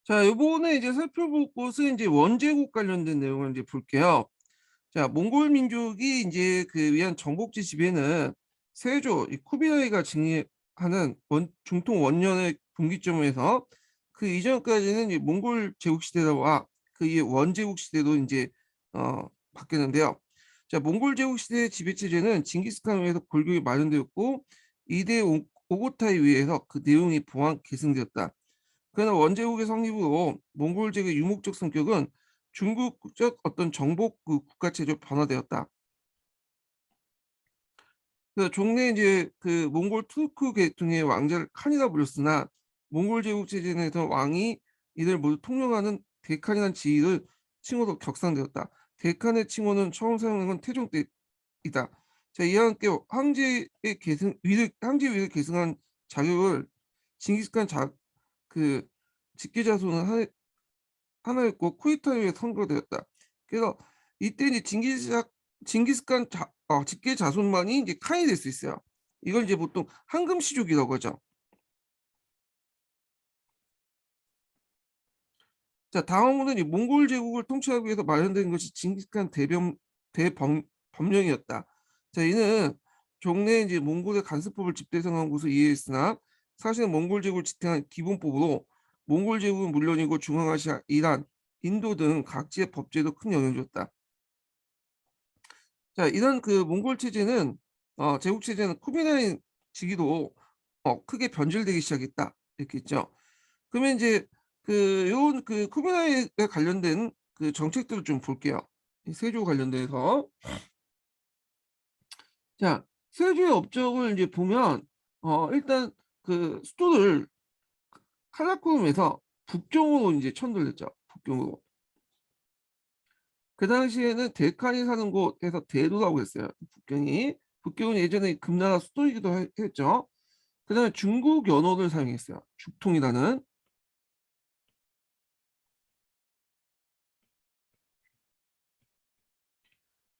자, 요번에 이제 살펴볼 것은 이제 원제국 관련된 내용을 이제 볼게요. 자, 몽골 민족이 이제 그 위한 정복지 지배는 세조 이 쿠빌라이가 징하는 중통 원년의 분기점에서 그 이전까지는 이제 몽골 제국 시대와 그 이후 원제국 시대도 이제 바뀌었는데요. 자, 몽골 제국 시대의 지배 체제는 징기스칸에 의해서 골고루 마련되었고 이대 오고타에 의해서 그 내용이 보완 계승되었다. 그러나 원제국의 성립으로 몽골 제국의 유목적 성격은 중국적 어떤 정복 그 국가 체제로 변화되었다. 그 종래 이제 그 몽골 투르크 계통의 왕자를 칸이라 불렸으나 몽골 제국 체제 내에서 왕이 이들 모두 통령하는 대칸이라는 지위를 칭호로 격상되었다. 대칸의 칭호는 처음 사용한 건 태종 때이다. 자, 이와 함께 황제 위를 계승한 자격을 징기스칸 그 직계자손은 하나였고 쿠이타르에 선거되었다. 그래서 이때 이제 징기스칸 직계 자손만이 이제 칸이 될 수 있어요. 이걸 이제 보통 황금시족이라고 하죠. 자, 다음으로는 이 몽골 제국을 통치하기 위해서 마련된 것이 징기스칸 대범령이었다. 자, 이는 종래 이제 몽골의 간섭법을 집대성한 것으로 이해했으나 사실은 몽골 제국을 지탱한 기본법으로 몽골 제국은 물론이고 중앙아시아, 이란, 인도 등 각지의 법제도 큰 영향을 줬다. 자, 이런 그 몽골 체제는 제국 체제는 쿠비라이 시기도 크게 변질되기 시작했다. 이렇게 있죠. 그러면 이제 그 요런 그 쿠비라이에 관련된 그 정책들을 좀 볼게요. 이 세조 관련돼서. 자, 세조의 업적을 이제 보면 일단 그 수도를 카라코름에서 북경으로 이제 천도했죠. 북경으로. 그 당시에는 대칸이 사는 곳에서 대도라고 했어요. 북경이. 북경은 예전에 금나라 수도이기도 했죠. 그다음에 중국 연호를 사용했어요. 죽통이라는.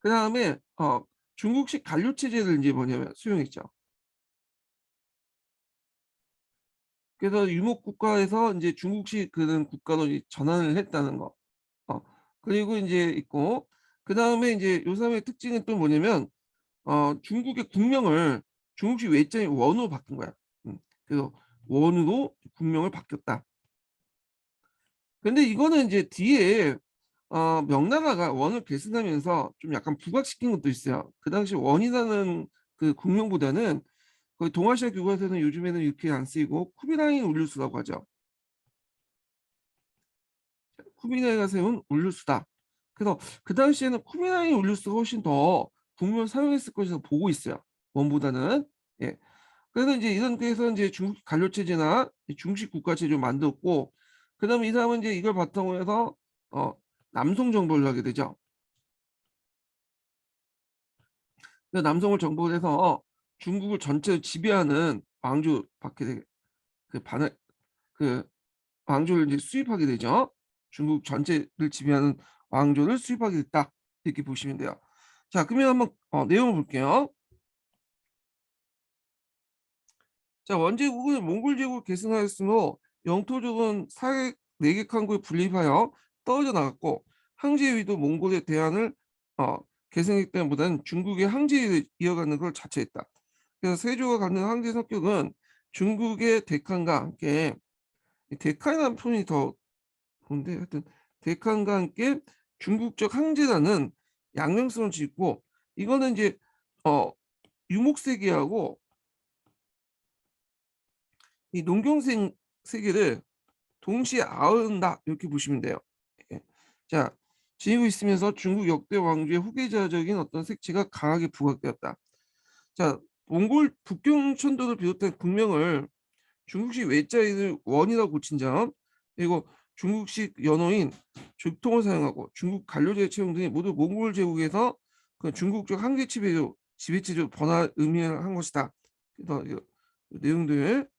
그다음에 중국식 관료 체제를 이제 뭐냐면 수용했죠. 그래서 유목 국가에서 이제 중국식 그런 국가로 전환을 했다는 거. 어, 그리고 이제 있고 그다음에 이제 요즘의 특징은 또 뭐냐면 중국의 국명을 중국식 외자인 원으로 바꾼 거야. 그래서 원으로 국명을 바뀌었다. 근데 이거는 이제 뒤에 명나라가 원을 계승하면서 좀 약간 부각시킨 것도 있어요. 그 당시 원이라는 그 국명보다는 거의 동아시아 교과서에는 요즘에는 이렇게 안 쓰이고 쿠비라이 울루스라고 하죠. 쿠비라이가 세운 울루스다. 그래서 그 당시에는 쿠비라이 울루스가 훨씬 더 국명을 사용했을 것이라고 보고 있어요. 원보다는. 예. 그래서 이제 이런 그래서 이제 중국 관료 체제나 중식 국가 체제를 만들었고 그다음에 이 사람은 이제 이걸 바탕으로 해서 어 남송 정벌을 하게 되죠. 그 남송을 정벌을 해서 중국을 전체를 지배하는 왕조 받게 그 반을 그 왕조를 이제 수입하게 되죠. 중국 전체를 지배하는 왕조를 수입하게 됐다. 이렇게 보시면 돼요. 자, 그러면 한번 내용을 볼게요. 자, 원제국은 몽골 제국을 계승하였으므로 영토적은 사개 네개 칸국에 분립하여 떨어져 나갔고 항제위도 몽골의 대안을 어, 계승했기 때문보다는 중국의 항제위를 이어가는 걸 자처했다. 그래서 세조가 갖는 항제 성격은 중국의 대칸과 함께 이 대칸이라는 표현이 더 좋은데 하여튼 대칸과 함께 중국적 항제라는 양명성을 짓고 이거는 이제 어, 유목세계하고 이 농경생 세계를 동시에 아우른다 이렇게 보시면 돼요. 예. 자, 지니고 있으면서 중국 역대 왕조의 후계자적인 어떤 색채가 강하게 부각되었다. 자, 몽골 북경 천도를 비롯한 국명을 중국식 외자인을 원이라고 고친 점, 그리고 중국식 연호인 죽통을 사용하고 중국 관료제 채용 등이 모두 몽골 제국에서 그 중국적 한계 지배체제로 번화 의미를 한 것이다. 그래서 이 내용들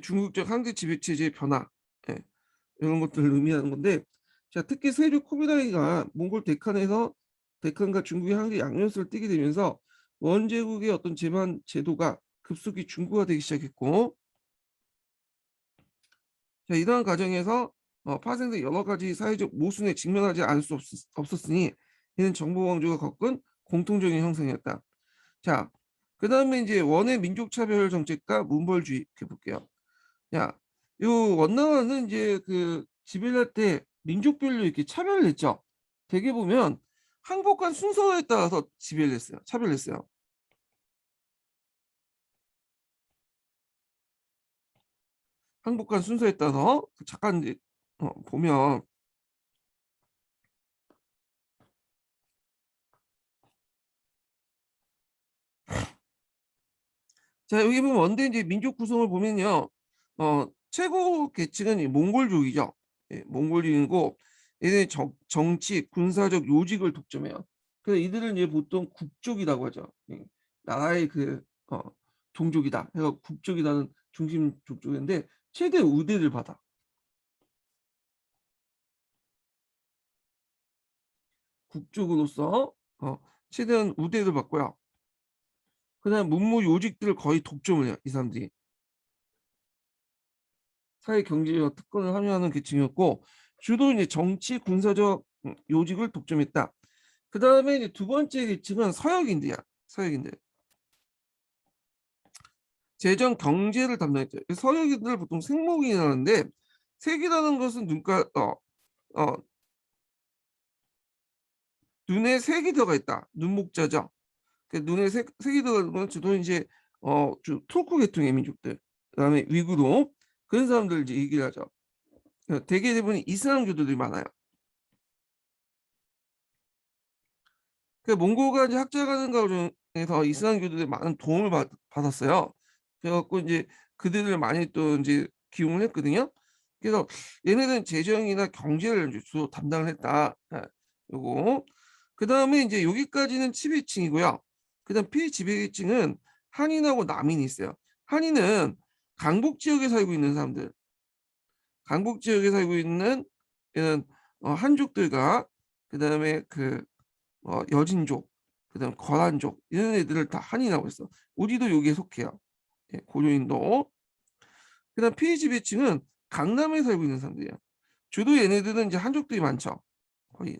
중국적 한계 지배체제의 변화, 예, 이런 것들을 의미하는 건데, 자, 특히 세종 쿠비라이가 몽골 대칸과 중국의 한계 양면성을 띠게 되면서 원제국의 어떤 제만 제도가 급속히 중국화되기 시작했고 자, 이러한 과정에서 파생된 여러 가지 사회적 모순에 직면하지 않을 수 없었으니 이는 정보 왕조가 겪은 공통적인 형성이었다. 자, 그 다음에 이제 원의 민족차별 정책과 문벌주의 이렇게 볼게요. 야, 요 원나라는 이제 그 지배할 때 민족별로 이렇게 차별을 했죠. 대개 보면 항복한 순서에 따라서 지배를 했어요. 차별을 했어요. 항복한 순서에 따라서 잠깐 이제 보면 자, 여기 보면 원대 이제 민족 구성을 보면요. 최고 계층은 이 몽골족이죠. 예, 몽골인이고 얘네 정치, 군사적 요직을 독점해요. 그래서 이들은 이제 보통 국족이라고 하죠. 예, 나라의 그 종족이다. 그래서 국족이라는 중심 족족인데 최대 우대를 받아. 국족으로서 최대한 우대를 받고요. 그다음 문무 요직들을 거의 독점을 해요. 이 사람들이. 사회 경제적 특권을 함유하는 계층이었고 주로 이제 정치 군사적 요직을 독점했다. 그 다음에 이제 두 번째 계층은 서역인들이야. 서역인들. 재정 경제를 담당했죠. 서역인들 보통 생목이라는데 색이라는 것은 눈에 색이 들어가 있다. 눈목자죠. 그 눈에 색이 들어가는 건 주로 이제 토르크 계통의 민족들. 그다음에 위구르 그런 사람들 이제 얘기를 하죠. 대개 대부분 이슬람교도들이 많아요. 그 몽고가 이제 학자가는 과정에서 이슬람교도들이 많은 도움을 받았어요. 그래갖고 이제 그들을 많이 또 이제 기용을 했거든요. 그래서 얘네들은 재정이나 경제를 이제 주로 담당을 했다. 예, 요거. 그 다음에 이제 여기까지는 지배층이고요. 그다음 피지배층은 한인하고 남인이 있어요. 한인은 강북 지역에 살고 있는 사람들, 강북 지역에 살고 있는 이런 한족들과 그다음에 그 여진족, 그다음 거란족 이런 애들을 다 한인이라고 했어. 우리도 여기에 속해요. 예, 고려인도. 그다음 피지배층은 강남에 살고 있는 사람들이에요. 주로 얘네들은 이제 한족들이 많죠. 거의.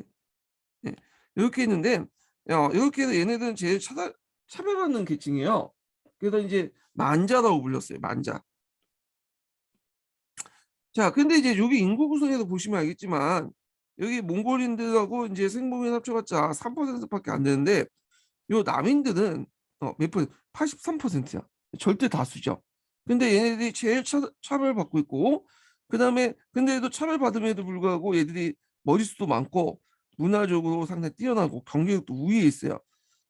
예. 이렇게 있는데 이렇게 해서 얘네들은 제일 차별받는 계층이에요. 그래서 이제 만자라고 불렸어요. 만자. 자, 근데 이제 여기 인구 구성에서 보시면 알겠지만 여기 몽골인들하고 이제 생목민 합쳐봤자 3%밖에 안 되는데 요 남인들은 몇 퍼센트? 83%야. 절대 다수죠. 근데 얘네들이 제일 차별받고 있고 그다음에 근데도 차별받음에도 불구하고 얘들이 머릿수도 많고 문화적으로 상당히 뛰어나고 경제력도 우위에 있어요.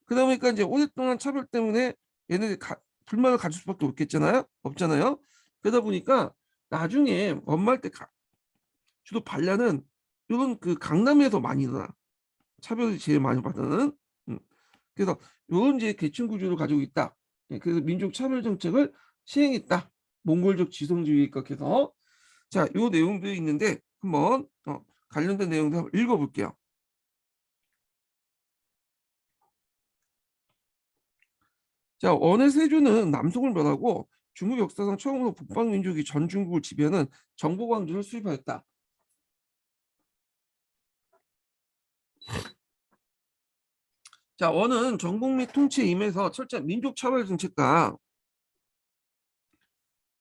그러다 보니까 이제 오랫동안 차별 때문에 얘네들이 불만을 가질 수밖에 없잖아요. 그러다 보니까 나중에 원말 때 주로 반란은 이런 그 강남에서 많이 일어나. 차별이 제일 많이 받는. 음. 그래서 이런 이제 계층 구조를 가지고 있다. 예, 그래서 민족 차별 정책을 시행했다. 몽골적 지성주의에 입각해서 자, 요 내용들이 있는데 한번 관련된 내용들 한번 읽어볼게요. 자, 원의 세조는 남송을 멸하고 중국 역사상 처음으로 북방 민족이 전 중국을 지배하는 정복 왕조를 수립하였다. 자, 원은 정복 및 통치에 임해서 철저한 민족 차별 정책과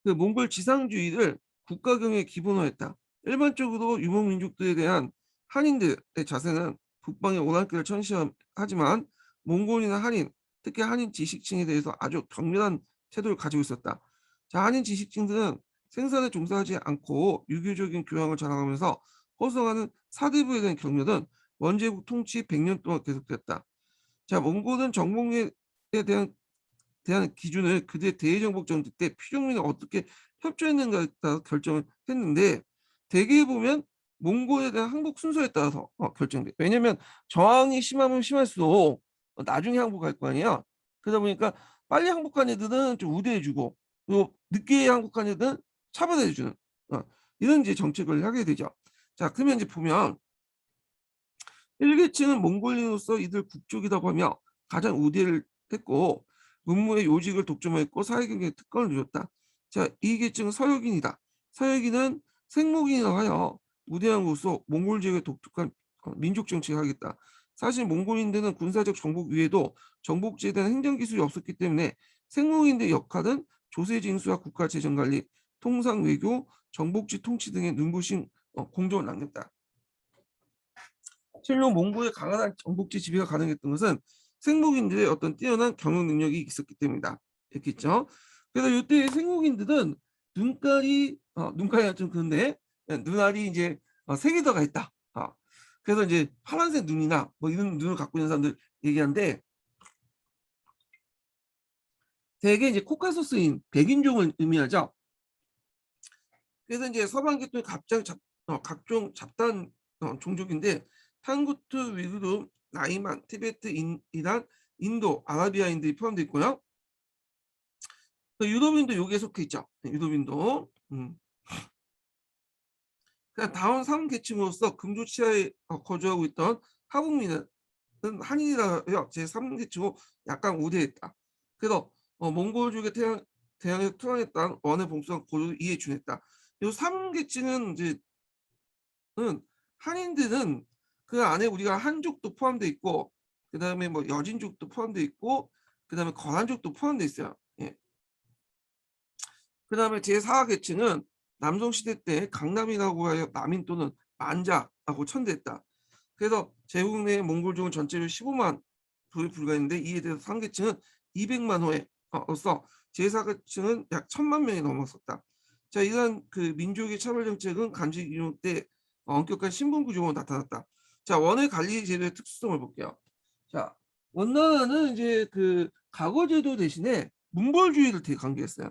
그 몽골 지상주의를 국가경에 기본화했다. 일반적으로 유목민족들에 대한 한인들의 자세는 북방의 오랑캐를 천시하지만 몽골이나 한인, 특히 한인 지식층에 대해서 아주 경멸한 태도를 가지고 있었다. 자, 한인 지식층들은 생산에 종사하지 않고 유교적인 교양을 자랑하면서 호소하는 사대부에 대한 경멸은 원제국 통치 100년 동안 계속됐다. 자, 몽골은 정복에 대한 기준을 그들의 대의정복 정책 때 피종민이 어떻게 협조했는가에 따라 결정을 했는데 대개 보면 몽골에 대한 항복 순서에 따라서 결정돼. 왜냐하면 저항이 심하면 심할수록 나중에 항복할 거 아니야. 그러다 보니까 빨리 항복한 애들은 좀 우대해주고 또 늦게 항복한 애들은 차별해주는 이런 이제 정책을 하게 되죠. 자, 그러면 이제 보면 일계층은 몽골인으로서 이들 국족이라고 하며 가장 우대를 했고 문무의 요직을 독점했고 사회경제에 특권을 누렸다. 자, 이 계층은 서역인이다. 서역인은 생목인이라 하여 무대항으로서 몽골 지역의 독특한 민족 정책을 하겠다. 사실 몽골인들은 군사적 정복 위에도 정복지에 대한 행정 기술이 없었기 때문에 생목인들의 역할은 조세 징수와 국가 재정 관리, 통상 외교, 정복지 통치 등의 눈부신 공적을 남겼다. 실로 몽골의 강한 정복지 지배가 가능했던 것은 생목인들의 어떤 뛰어난 경영 능력이 있었기 때문이다. 이렇게 있죠. 그래서 이때 생목인들은 눈깔이 좀 그런데 눈알이 이제 세 개 들어가 있다. 그래서 이제 파란색 눈이나 뭐 이런 눈을 갖고 있는 사람들 얘기하는데 대개 이제 코카소스인 백인종을 의미하죠. 그래서 이제 서방 계통의 각종 잡다한 종족인데 한구트, 위구르, 나이만, 티베트, 이란, 인도, 아라비아인들이 포함되어 있고요. 유럽인도 여기에 속해 있죠. 유럽인도. 다운 상원 계층으로서 금조 치하에 거주하고 있던 하북민은 한인이라요. 제3계층으로 약간 우대했다. 그래서 몽골족의 대항에 투항했던 원의 봉수한 고조를 이에 준했다. 이 3계층은 이제 한인들은 그 안에 우리가 한족도 포함되어 있고 그 다음에 뭐 여진족도 포함되어 있고 그 다음에 거란족도 포함되어 있어요. 예. 그 다음에 제4계층은 남성시대 때 강남이라고 하여 남인 또는 만자라고 천대했다. 그래서 제국 내 몽골족은 전체로 15만 도에 불과했는데 이에 대해서 상계층은 200만 호에서 제4계층은 약 1000만 명이 넘었었다. 자, 이러한 그 민족의 차별 정책은 간직 이용 때 엄격한 신분 구조로 나타났다. 자, 원의 관리 제도의 특수성을 볼게요. 자, 원나라는 이제 그 과거 제도 대신에 문벌주의를 되게 강조했어요.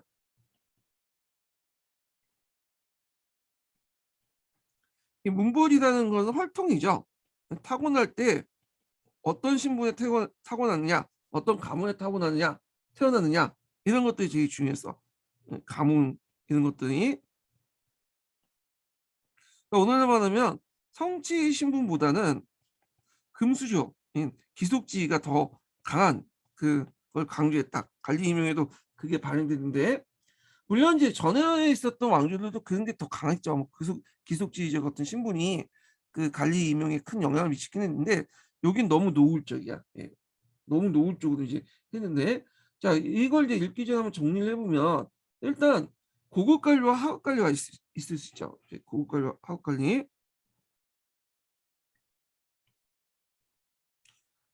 이 문벌이라는 것은 혈통이죠. 타고날 때 어떤 신분에 타고났느냐, 어떤 가문에 타고났느냐, 태어났느냐 이런 것들이 되게 중요했어. 가문 이런 것들이. 오늘날 말하면 성취 신분보다는 금수저인 귀속지위가 더 강한 그걸 강조했다. 관리 임명에도 그게 반영되는데 물론 이제 전에 있었던 왕조들도 그런 게 더 강했죠. 뭐 귀속지휘자 같은 신분이 그 관리 임명에 큰 영향을 미치긴 했는데 여긴 너무 노골적이야. 예. 너무 노골적으로 이제 했는데 자 이걸 이제 읽기 전에 한번 정리를 해보면 일단 고급 관리와 하급 관리가 있을 수 있죠. 고급 관리와 하급 관리.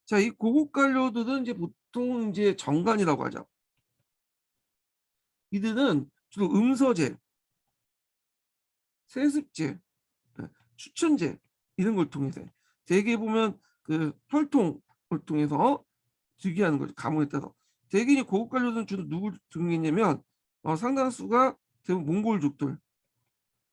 자, 이 고급 관료들은 이제 보통 이제 정관이라고 하죠. 이들은 주로 음서제, 세습제, 추천제 이런 걸 통해서 대개 보면 그 혈통을 통해서 즉위하는 거죠. 가문에 따라서. 대개 이제 고급 관료들은 주로 누구 등록했냐면 상당수가 대부분 몽골족들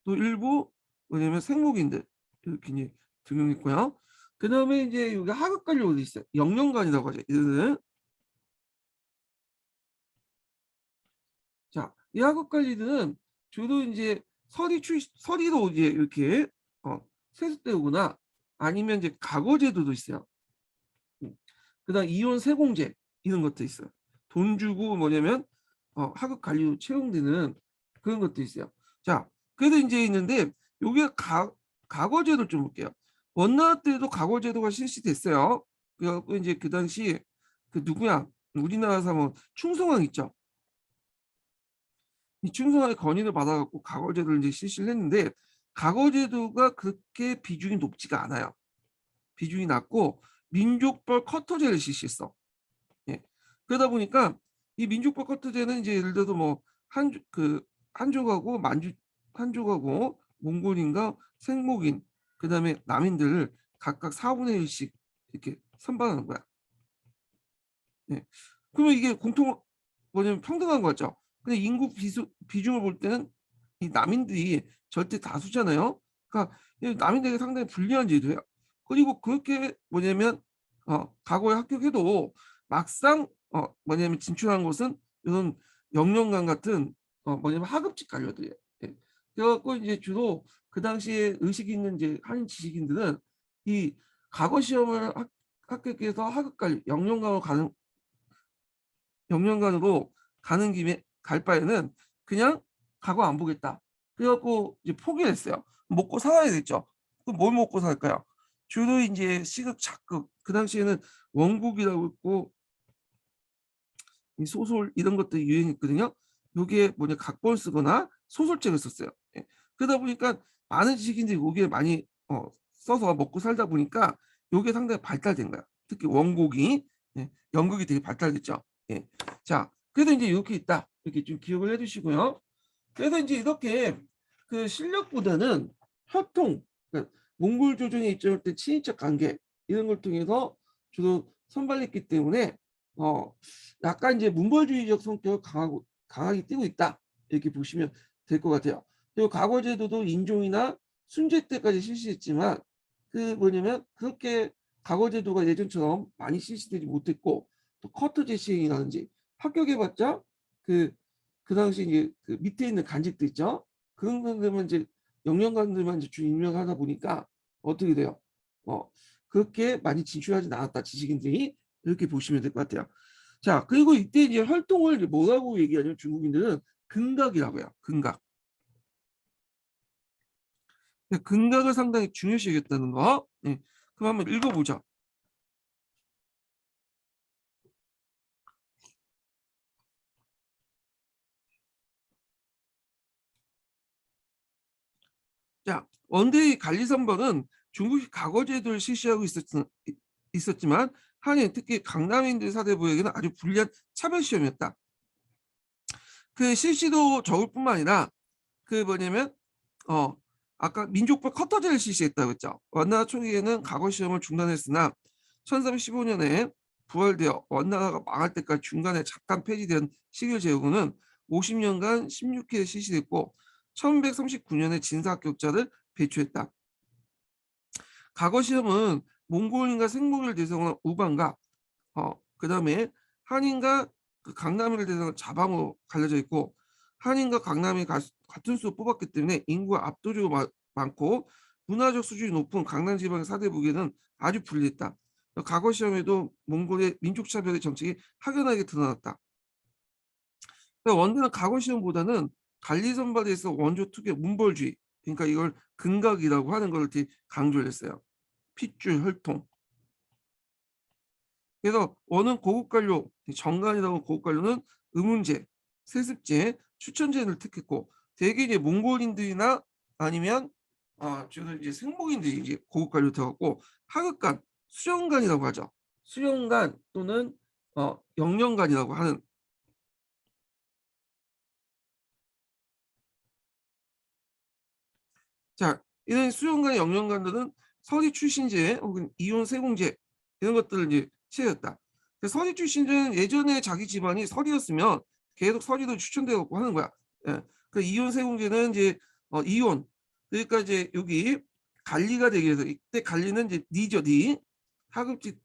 또 일부 뭐냐면 생목인들 이렇게 이제 등록했고요. 그 다음에 이제 여기 하급 관료도 있어요. 영령관이라고 하죠. 이들은 자, 이 하급 관리들은 주로 이제 서리로 이제 이렇게 세습되거나 아니면 이제 과거제도도 있어요. 그다음 이혼 세공제 이런 것도 있어요. 돈 주고 뭐냐면 하급 관리로 채용되는 그런 것도 있어요. 자, 그래도 이제 있는데 여기 과거제도 좀 볼게요. 원나라 때도 과거제도가 실시됐어요. 그래갖고 이제 그 당시 그 누구야? 우리나라에서 뭐 충성왕 있죠. 이 충성왕의 건의를 받아갖고 과거제도를 이제 실시를 했는데 과거제도가 그렇게 비중이 높지가 않아요. 비중이 낮고 민족별 커터제를 실시했어. 예. 그러다 보니까 이 민족별 커터제는 이제 예를 들어서 뭐 한족하고 한족하고 몽골인과 생목인 그다음에 남인들을 각각 4분의 1씩 이렇게 선발하는 거야. 예. 그러면 이게 뭐냐면 평등한 거죠. 근데 인구 비중을 볼 때는 이 남인들이 절대 다수잖아요. 그러니까 남인들에게 상당히 불리한 제도예요. 그리고 그렇게 뭐냐면 과거에 합격해도 막상 뭐냐면 진출한 곳은 이런 영령관 같은 뭐냐면 하급직 관료들이에요. 예. 그래갖고 이제 주로 그 당시에 의식 있는 이제 한인 지식인들은 이 과거 시험을 합격해서 하급 관료 영령관으로 가는 김에 갈 바에는 그냥 과거 안 보겠다. 그래갖고 이제 포기를 했어요. 먹고 살아야겠죠. 그럼 뭘 먹고 살까요? 주로 이제 시극, 작극, 그 당시에는 원곡이라고 있고 이 소설 이런 것들이 유행했거든요. 요게 뭐냐 각본을 쓰거나 소설책을 썼어요. 예. 그러다 보니까 많은 지식인들이 요게 많이 써서 먹고 살다 보니까 요게 상당히 발달된 거야. 특히 원곡이 예, 연극이 되게 발달됐죠. 예. 자, 그래도 인제 요렇게 있다. 이렇게 좀 기억을 해 두시고요. 그래서 인제 이렇게 그 실력보다는 혈통, 그러니까 몽골 조정에 입장할 때 친인척 관계 이런 걸 통해서 주로 선발했기 때문에 어 약간 이제 문벌주의적 성격을 강하게 띠고 있다. 이렇게 보시면 될 것 같아요. 그리고 과거 제도도 인종이나 순죄 때까지 실시했지만 그 뭐냐면 그렇게 과거 제도가 예전처럼 많이 실시되지 못했고 또 커터제 시행이라든지 합격해 봤자 그 당시 이제 그 밑에 있는 간직들 있죠. 그런 분들만 이제 영령관들만 이제 주 임명하다 보니까 어떻게 돼요? 어 그렇게 많이 진출하진 않았다. 지식인들이. 이렇게 보시면 될 것 같아요. 자, 그리고 이때 이제 활동을 이제 뭐라고 얘기하냐면 중국인들은 근각이라고 해요. 근각. 근각을 상당히 중요시 여겼다는 거. 예. 그럼 한번 읽어보죠. 자, 원대의 관리선박은 중국이 과거 제도를 실시하고 있었지만 한인 특히 강남인들 사대부에게는 아주 불리한 차별 시험이었다. 그 실시도 적을 뿐만 아니라 그 뭐냐면 어 아까 민족별 커터제를 실시했다고 했죠. 원나라 초기에는 과거 시험을 중단했으나 1315년에 부활되어 원나라가 망할 때까지 중간에 잠깐 폐지된 시길 제후는 50년간 16회 실시됐고 1139년에 진사 합격자를 배출했다. 과거 시험은 몽골인과 생목을 대상으로 한 우방과 그다음에 한인과 그 강남인을 대상으로 자방으로 갈려져 있고 한인과 강남이 같은 수 뽑았기 때문에 인구가 압도적으로 많고 문화적 수준이 높은 강남 지방의 사대부에는 아주 불리했다. 과거 시험에도 몽골의 민족 차별의 정책이 확연하게 드러났다. 그러니까 원대는 과거 시험보다는 관리 선발에서 원조 특유의 문벌주의, 그러니까 이걸 근각이라고 하는 걸 이렇게 강조를 했어요. 핏줄, 혈통. 그래서 원은 고급 관료, 정관이라고 고급 관료는 의문제, 세습제, 추천제를 택했고 대개 이제 몽골인들이나 아니면 주로 이제 생목인들이 이제 고급 관료 들어갔고 하급관, 수령관이라고 하죠. 수령관 또는 영령관이라고 하는 자 이런 수령관, 영령관들은 서리 출신제 혹은 이혼 세공제 이런 것들을 이제 취했다. 서리 출신제는 예전에 자기 집안이 서리였으면 계속 서리도 추천되고 하는 거야. 예. 그 이혼 세공제는 이제 이혼 그러니까 이제 여기 관리가 되기 위해서 이때 관리는 이제 니죠 니 하급직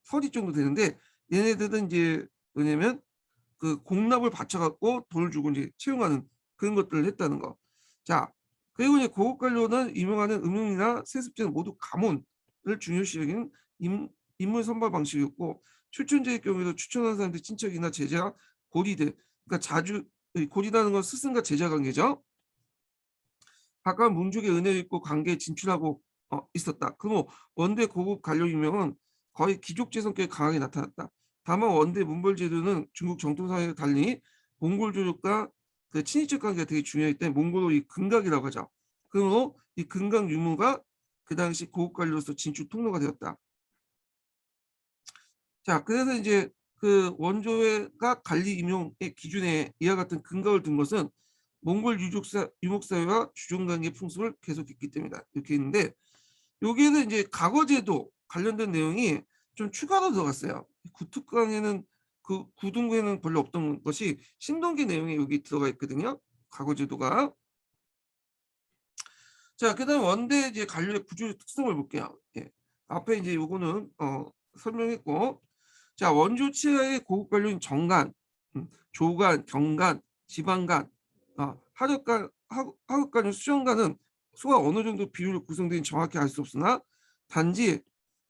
서리 정도 되는데 얘네들은 이제 뭐냐면 그 공납을 바쳐 갖고 돈을 주고 이제 채용하는 그런 것들을 했다는 거. 자, 그리고 이제 고급 관료는 임용하는 음용이나 세습제는 모두 가문을 중요시 여기는 인물 선발 방식이었고 추천제의 경우에도 추천하는 사람들 친척이나 제자, 고리들 그러니까 자주 고리라는 건 스승과 제자 관계죠. 각각 문족의 은혜를 입고 관계에 진출하고 있었다. 그리고 원대 고급 관료 임명은 거의 귀족제 성격이 강하게 나타났다. 다만 원대 문벌제도는 중국 정통사회와 달리 몽골 조족과 그 친인척 관계가 되게 중요하기 때문에 몽골어 이 근각이라고 하죠. 그리고 이 근각 유무가 그 당시 고급 관료로서 진출 통로가 되었다. 자, 그래서 이제 그 원조회가 관리 임용의 기준에 이와 같은 근거를 둔 것은 몽골 유목사회와 주종관계 풍습을 계속했기 때문이다. 이렇게 있는데 여기에는 이제 과거제도 관련된 내용이 좀 추가로 들어갔어요. 구특강에는 그 구등구에는 별로 없던 것이 신동기 내용이 여기 들어가 있거든요. 과거제도가. 자, 그다음 원대 이제 관료의 구조의 특성을 볼게요. 예. 앞에 이제 요거는 설명했고 자, 원조 치하의 고급 관료인 정관, 조관, 경관, 지방관, 하급관, 하급관, 수정관은 수가 어느 정도 비율로 구성되는지 정확히 알 수 없으나 단지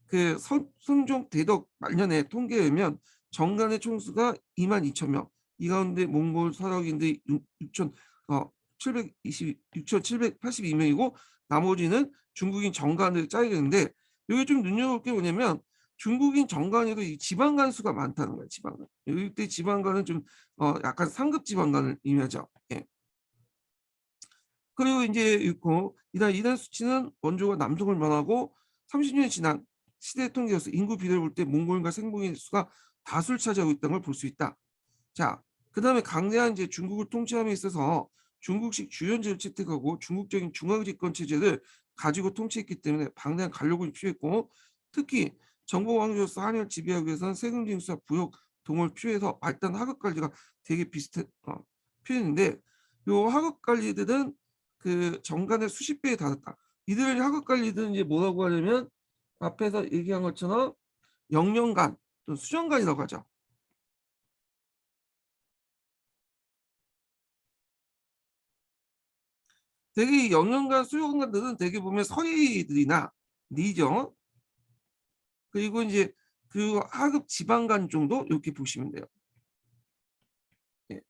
그 선종 대덕 말년에 통계에 의하면 정관의 총수가 22,000명, 이 가운데 몽골 사력인들 6천 6,782명이고 나머지는 중국인 정관을 짜야 되는데 여기 좀 눈여볼 게 뭐냐면 중국인 정관에도 이 지방간 수가 많다는 거예요. 지방간. 이때 지방간은 좀 약간 상급 지방간을 의미하죠. 예. 그리고 이제 있고 이단 수치는 원조가 남성을 말하고 30년이 지난 시대 통계로서 인구 비례를 볼 때 몽골인과 생봉인 수가 다수를 차지하고 있다는 걸 볼 수 있다. 자, 그다음에 강대한 이제 중국을 통치함에 있어서 중국식 주연제를 채택하고 중국적인 중앙집권 체제를 가지고 통치했기 때문에 방대한 관력이 필요했고 특히 정보 왕조로서 한을 지배하기 위해서는 세금 징수와 부역 동을 필요해서 발단 하급 관리가 되게 필요했는데 요 하급 관리들은 그 정관의 수십 배에 달했다. 이들 하급 관리들은 이제 뭐라고 하냐면 앞에서 얘기한 것처럼 영령관 또는 수정관이라고 하죠. 되게 이 영령관 수정관들은 되게 보면 서리들이나 리죠. 그리고 이제 그 하급 지방관 정도 이렇게 보시면 돼요. 예.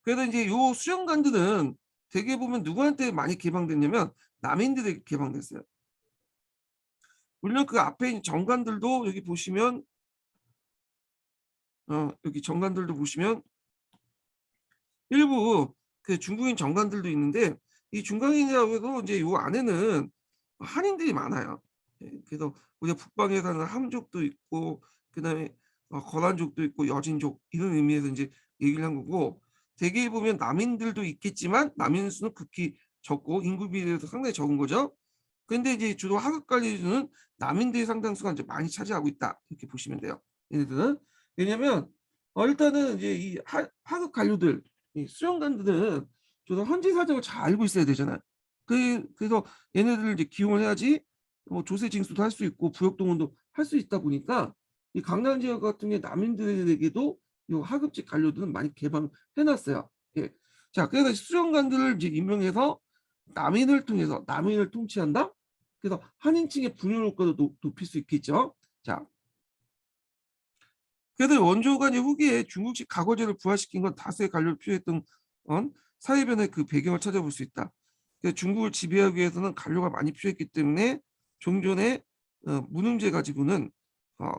그래서 이제 요 수정관들은 되게 보면 누구한테 많이 개방됐냐면 남인들에게 개방됐어요. 물론 그 앞에 있는 정관들도 여기 보시면 여기 정관들도 보시면 일부 그 중국인 정관들도 있는데 이 중간인이라고 해도 이제 요 안에는 한인들이 많아요. 예, 그래서 우리가 북방에 사는 함족도 있고 그다음에 거란족도 있고 여진족 이런 의미에서 이제 얘기를 한 거고 대개 보면 남인들도 있겠지만 남인 수는 극히 적고 인구 비례에서 상당히 적은 거죠. 근데 이제 주로 하급 관리주는 남인들의 상당수가 이제 많이 차지하고 있다 이렇게 보시면 돼요. 얘네들은 왜냐면 일단은 이제 이 하급 관료들 이 수령관들은 주로 현지 사정을 잘 알고 있어야 되잖아요. 그래서 얘네들을 이제 기용을 해야지 뭐 조세 징수도 할 수 있고 부역 동원도 할 수 있다 보니까 이 강남 지역 같은 게 남인들에게도 이 하급직 관료들은 많이 개방해놨어요. 예. 자, 그래서 수령관들을 이제 임명해서 남인을 통치한다. 그래서 한인층의 분열 효과도 높일 수 있겠죠. 자, 그래도 원조가 이제 후기에 중국식 가거제를 부활시킨 건 다수의 관료를 필요했던 사회 변화의 그 배경을 찾아볼 수 있다. 그래서 중국을 지배하기 위해서는 관료가 많이 필요했기 때문에 종전의 무능제 가지고는 어,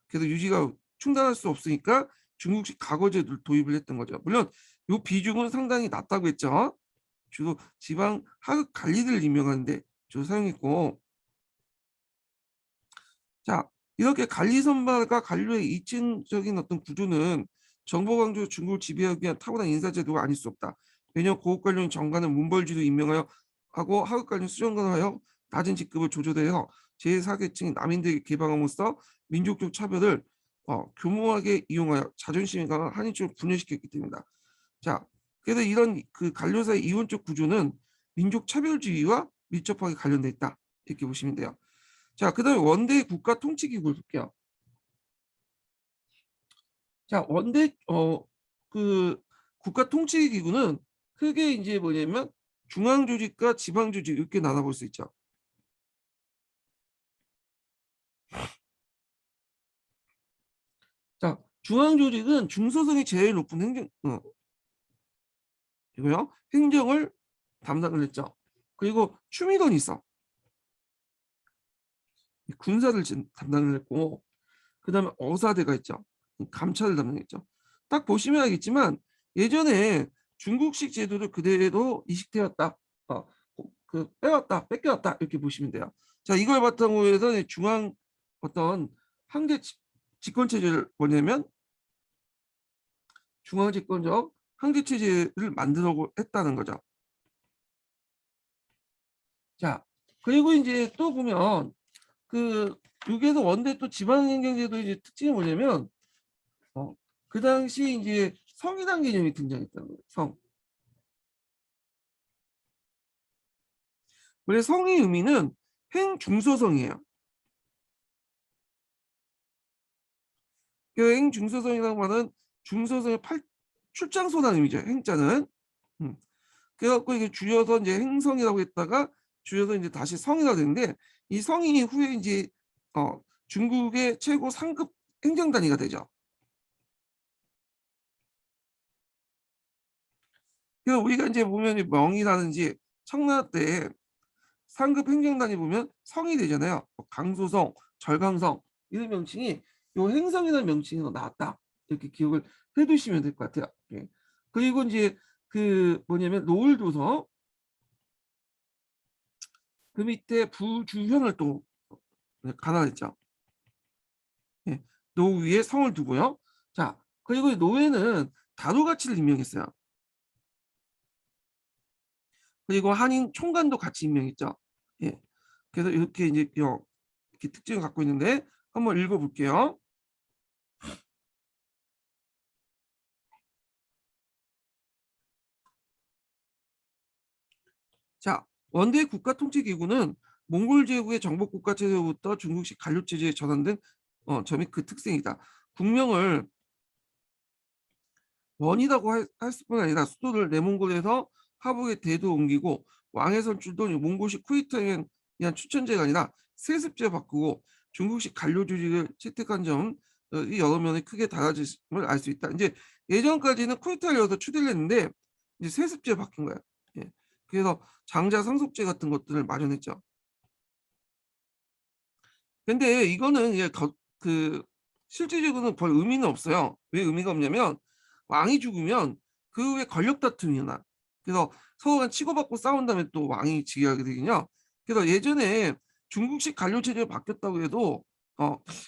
그래서 유지가 충당할 수 없으니까 중국식 가거제를 도입을 했던 거죠. 물론 이 비중은 상당히 낮다고 했죠. 주로 지방 하급 관리들을 임명하는데 주로 사용했고 자, 이렇게 관리 선발과 관료의 이층적인 어떤 구조는 정보 강조 중국을 지배하기 위한 타고난 인사제도가 아닐 수 없다. 왜냐하면 고급 관료인 정관은 문벌지로 임명하여 하고 하급 관료는 수정관하여 낮은 직급을 조조대해서 제4계층인 남인들에게 개방함으로써 민족적 차별을 교모하게 이용하여 자존심이 강한 한인족을 분열시켰기 때문이다. 자, 그래서 이런 그 관료사의 이원적 구조는 민족 차별주의와 밀접하게 관련돼 있다. 이렇게 보시면 돼요. 자, 그다음에 원대 국가 통치 기구를 볼게요. 자, 원대 그 국가 통치 기구는 크게 이제 뭐냐면 중앙 조직과 지방 조직 이렇게 나눠볼 수 있죠. 자, 중앙 조직은 중소성이 제일 높은 이거요. 행정을 담당을 했죠. 그리고 추미돈이 있어. 군사를 담당을 했고 그다음에 어사대가 있죠. 감찰을 담당했죠. 딱 보시면 알겠지만 예전에 중국식 제도를 그대로 이식되었다. 그 빼왔다, 뺏겨왔다 이렇게 보시면 돼요. 자, 이걸 바탕으로 해서 중앙 어떤 황제 집권 체제를 뭐냐면 중앙 집권적 황제 체제를 만들려고 했다는 거죠. 자, 그리고 이제 또 보면 그 여기에서 원대 또 지방행정제도 이제 특징이 뭐냐면 그 당시 이제 성이라는 개념이 등장했다는 거예요. 성. 원래 성의 의미는 행중소성이에요. 그 행중소성이라는 말은 중소성의 출장소라는 의미죠. 행자는. 그래갖고 이게 줄여서 이제 행성이라고 했다가 줄여서 이제 다시 성이라 되는데 이 성이 후에 이제 중국의 최고 상급 행정단위가 되죠. 그래서 우리가 이제 보면 명이라든지 청나라 때 상급 행정단위 보면 성이 되잖아요. 뭐 강소성, 절강성 이런 명칭이 요 행성이라는 명칭에서 나왔다. 이렇게 기억을 해두시면 될 것 같아요. 예. 그리고 이제 그 뭐냐면 노을도서 그 밑에 부주현을 또 가나했죠. 예. 노 위에 성을 두고요. 자, 그리고 노예는 다도가치를 임명했어요. 그리고 한인 총관도 같이 임명했죠. 예. 그래서 이렇게 이제 이렇게 특징을 갖고 있는데 한번 읽어볼게요. 자, 원대 국가통치기구는 몽골 제국의 정복국가 체제로부터 중국식 관료 체제에 전환된 점이 그 특징이다. 국명을 원이라고 할 뿐 아니라 수도를 내몽골에서 하북의 대도 옮기고 왕의 선출도 몽골식 쿠이타에 의한 추천제가 아니라 세습제 바꾸고 중국식 관료 조직을 채택한 점이 여러 면에 크게 달라짐을 알 수 있다. 이제 예전까지는 쿠이타를 열어서 추대를 했는데 이제 세습제 바뀐 거야. 예. 그래서 장자 상속제 같은 것들을 마련했죠. 근데 이거는 이제 그 실질적으로는 별 의미는 없어요. 왜 의미가 없냐면 왕이 죽으면 그 후에 권력 다툼이 일어나. 그래서 서로 치고받고 싸운 다음에 또 왕이 즉위하게 되거든요. 그래서 예전에 중국식 관료 체제가 바뀌었다고 해도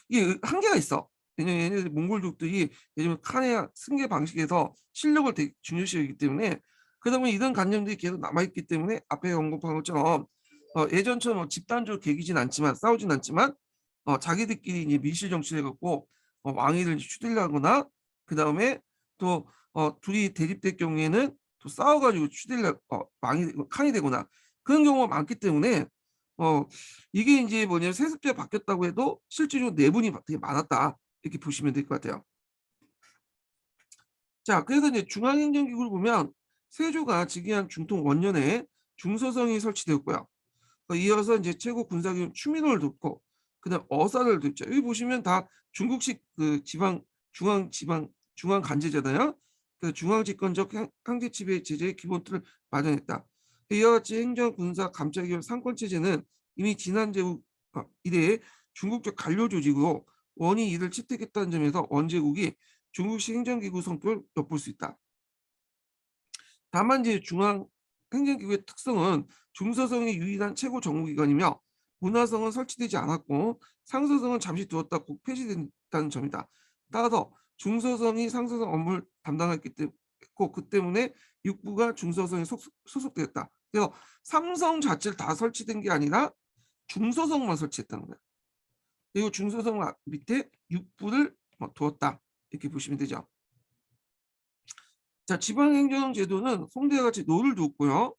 이게 한계가 있어. 왜냐면 얘네들 몽골족들이 예전에 칸의 승계 방식에서 실력을 되게 중요시하기 때문에 그러다 보니 이런 관념들이 계속 남아있기 때문에 앞에 언급한 것처럼 예전처럼 집단적으로 개기진 않지만 싸우진 않지만 자기들끼리 이제 밀실 정치를 해갖고 왕위를 추대하거나 그 다음에 또 둘이 대립될 경우에는 또 싸워가지고 왕이 칸이 되거나 그런 경우가 많기 때문에 어 이게 이제 뭐냐면 세습제가 바뀌었다고 해도 실질적으로 내분이 되게 많았다 이렇게 보시면 될 것 같아요. 자, 그래서 이제 중앙행정기구를 보면 세조가 즉위한 중통 원년에 중서성이 설치되었고요. 이어서 이제 최고 군사기관 추민호를 뒀고 그다음 어사를 뒀죠. 여기 보시면 다 중국식 그 중앙 관제잖아요. 그 중앙 집권적 황제 지배 제재의 기본 틀을 마련했다. 이와 같이 행정, 군사, 감찰기관, 상권 체제는 이미 지난 제국 이래에 중국적 관료 조직으로 원이 이를 채택했다는 점에서 원제국이 중국식 행정기구 성격을 엿볼 수 있다. 다만 이제 중앙 행정기구의 특성은 중서성이 유일한 최고 정부기관이며 문화성은 설치되지 않았고 상서성은 잠시 두었다 곧 폐지된다는 점이다. 따라서 중서성이 상서성 업무를 담당했기 때문에 그 때문에 육부가 중서성에 소속되었다. 그래서 삼성 자체를 다 설치된 게 아니라 중서성만 설치했다는 거예요. 그리고 중서성 밑에 육부를 두었다. 이렇게 보시면 되죠. 자, 지방행정 제도는 송대와 같이 노를 두었고요.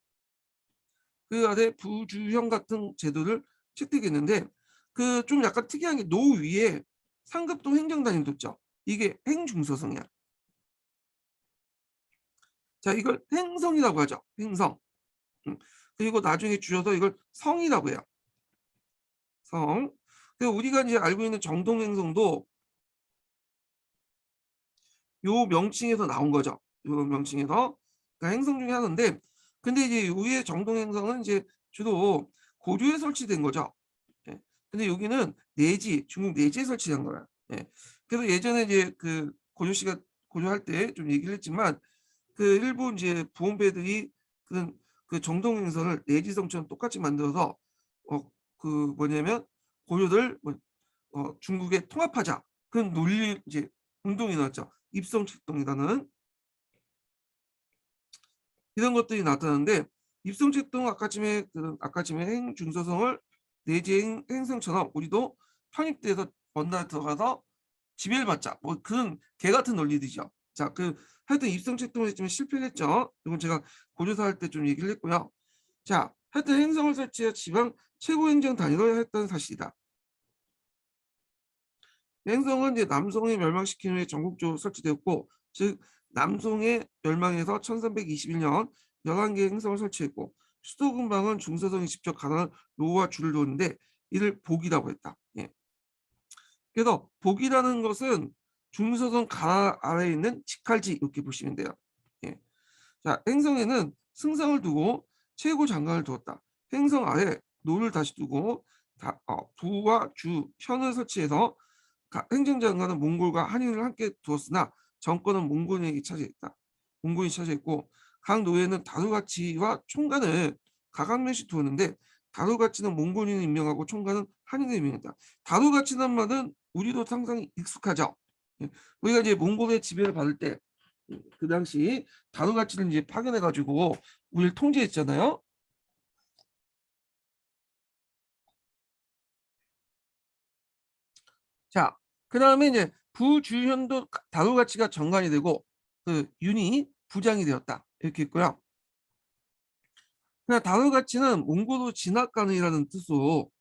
그 아래 부주형 같은 제도를 채택했는데 그 좀 약간 특이한 게 노 위에 상급도 행정단위 뒀죠. 이게 행중서성이야. 자, 이걸 행성이라고 하죠. 행성. 그리고 나중에 줄여서 이걸 성이라고 해요. 성. 그리고 우리가 이제 알고 있는 정동행성도 요 명칭에서 나온 거죠. 요 명칭에서 그러니까 행성 중에 하나인데 근데 이제 위에 정동행성은 이제 주로 고려에 설치된 거죠. 예. 근데 여기는 내지 중국 내지에 설치한 거야. 예. 그래서 예전에 이제 그 고려씨가 고려할 때 좀 얘기를 했지만 그 일본 이제 부원배들이 그런 그 정동행성을 내지성처럼 똑같이 만들어서 그 뭐냐면 고려를 중국에 통합하자 그런 논리 이제 운동이 나왔죠. 입성책동이라는 이런 것들이 나타나는데 입성책동 아까쯤에 행중서성을 내지 행성처럼 우리도 편입돼서 원단에 들어가서 지배를 받자 뭐 그런 개 같은 논리들이죠. 자, 그 하여튼 입성책동을 좀 실패를 했죠. 이건 제가 고조사 할 때 좀 얘기를 했고요. 자, 하여튼 행성을 설치해 지방 최고행정 단위로 했다는 사실이다. 행성은 이제 남송에 멸망시킨 후에 전국적으로 설치되었고 즉 남송의 멸망에서 1321년 11개의 행성을 설치했고 수도 근방은 중서성이 직접 가난한 노와 줄을 놓는데 이를 복이라고 했다. 예. 그래서 복이라는 것은 중서성 가나 아래에 있는 직할지 이렇게 보시면 돼요. 예. 자, 행성에는 승상을 두고 최고 장관을 두었다. 행성 아래 노를 다시 두고 부와 주, 현을 설치해서 행정장관은 몽골과 한인을 함께 두었으나 정권은 몽골인에게 차지했다. 몽골이 차지했고 각 노예는 다루가치와 총관을 각 한 명씩 두었는데 다루가치는 몽골인을 임명하고 총관은 한인을 임명했다. 다루가치란 말은 우리도 상당히 익숙하죠. 예, 우리가 이제 몽골의 지배를 받을 때 그 당시 다루가치를 이제 파견해 가지고 우리를 통제했잖아요. 자, 그 다음에 이제 부주현도 다루가치가 정관이 되고 그 윤이 부장이 되었다. 이렇게 있고요. 그냥 다루가치는 몽골로 진압가능이라는 뜻으로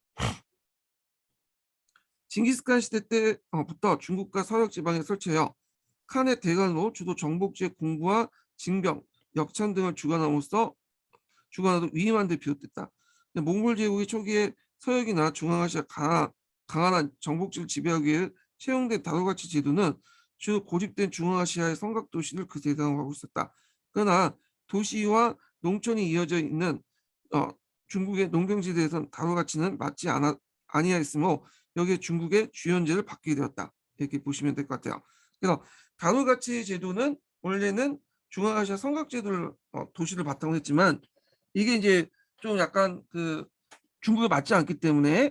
징기스칸 시대 때부터 중국과 서역 지방에 설치하여 칸의 대관으로 주도 정복지의 공부와 징병, 역찬 등을 주관하도 위임한 데 비롯됐다. 몽골 제국의 초기에 서역이나 중앙아시아 강한 정복지를 지배하기 위해 채용된 다루가치 제도는 주 고집된 중앙아시아의 성곽 도시를 그 대상으로 하고 있었다. 그러나 도시와 농촌이 이어져 있는 중국의 농경지대에선 다루가치는 아니하였으므로 여기에 중국의 주연제를 받게 되었다. 이렇게 보시면 될 것 같아요. 그래서 다루가치 제도는 원래는 중앙아시아 성곽제도를 도시를 바탕으로 했지만 이게 이제 좀 약간 그 중국에 맞지 않기 때문에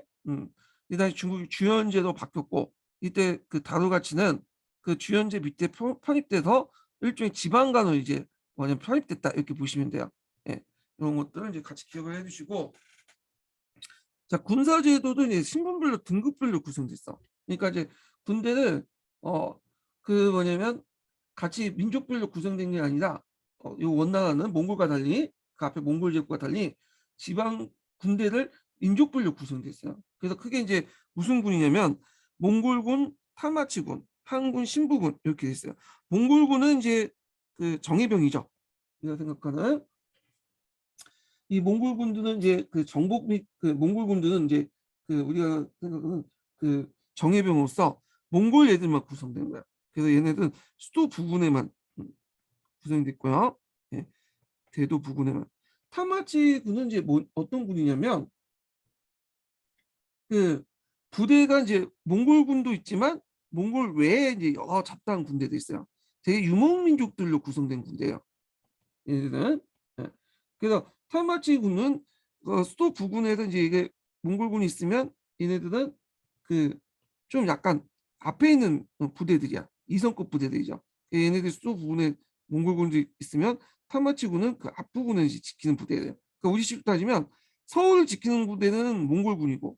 이 당시 중국이 주연제로 바뀌었고 이때 그 다루가치는 그 주연제 밑에 편입돼서 일종의 지방간으로 이제 완전 편입됐다 이렇게 보시면 돼요. 예, 이런 것들을 이제 같이 기억을 해주시고 자 군사제도도 이제 신분별로 등급별로 구성됐어. 그러니까 이제 군대를 그 뭐냐면 같이 민족별로 구성된 게 아니라 요 원나라는 몽골과 달리 그 앞에 몽골 제국과 달리 지방 군대를 민족별로 구성됐어요. 그래서 크게 이제 무슨 군이냐면 몽골군, 타마치군, 한군, 신부군 이렇게 됐어요. 몽골군은 이제 그 정예병이죠. 우리가 생각하는 이 몽골군들은 이제 그 정복 및 그 몽골군들은 이제 그 우리가 생각하는 그 정예병으로서 몽골 애들만 구성된 거야. 그래서 얘네들은 수도 부근에만 구성됐고요. 예, 대도 부근에만. 타마치 군은 이제 어떤 군이냐면 그 부대가 이제 몽골군도 있지만 몽골 외에 이제 여러 잡다한 군대도 있어요. 되게 유목민족들로 구성된 군대예요. 얘네들은. 예. 그래서 타마치 군은 수도 부근에서 이제 이게 몽골군이 있으면 얘네들은 그 좀 약간 앞에 있는 부대들이야. 이성급 부대들이죠. 얘네들 수도 부근에 몽골군이 있으면 타마치 군은 그 앞부분을 이제 지키는 부대예요. 그러니까 우리식으로 따지면 서울을 지키는 부대는 몽골군이고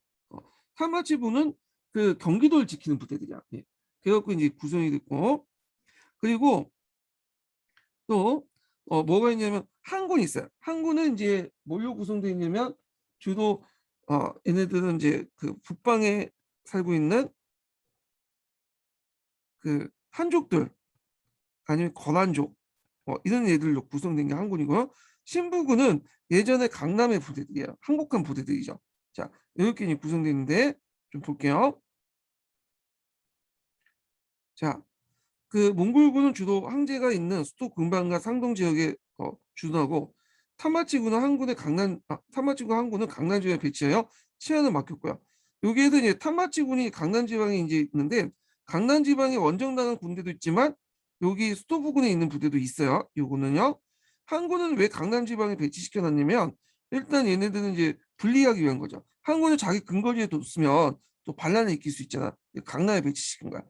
타마치 군은 그 경기도를 지키는 부대들이야. 예. 그래갖고 이제 구성이 됐고 그리고 또 뭐가 있냐면 항군이 있어요. 항군은 이제 뭘로 구성되어 있냐면 주로 얘네들은 이제 그 북방에 살고 있는 그 한족들 아니면 거란족 이런 애들로 구성된 게 항군이고요. 신부군은 예전에 강남의 부대들이에요. 항복한 부대들이죠. 자 이렇게 이제 구성되는데 좀 볼게요. 자 그 몽골군은 주로 황제가 있는 수도 근방과 상동 지역에 주둔하고 타마치군 항군은 강남 지역에 배치하여 치안을 맡겼고요. 여기에도 이제 타마치군이 강남 지방에 이제 있는데 강남 지방에 원정당한 군대도 있지만 여기 수도 부근에 있는 부대도 있어요. 요거는요. 항군은 왜 강남 지방에 배치시켜 놨냐면 일단 얘네들은 이제 분리하기 위한 거죠. 항군을 자기 근거지에 뒀으면 또 반란을 일으킬 수 있잖아. 강남에 배치시킨 거야.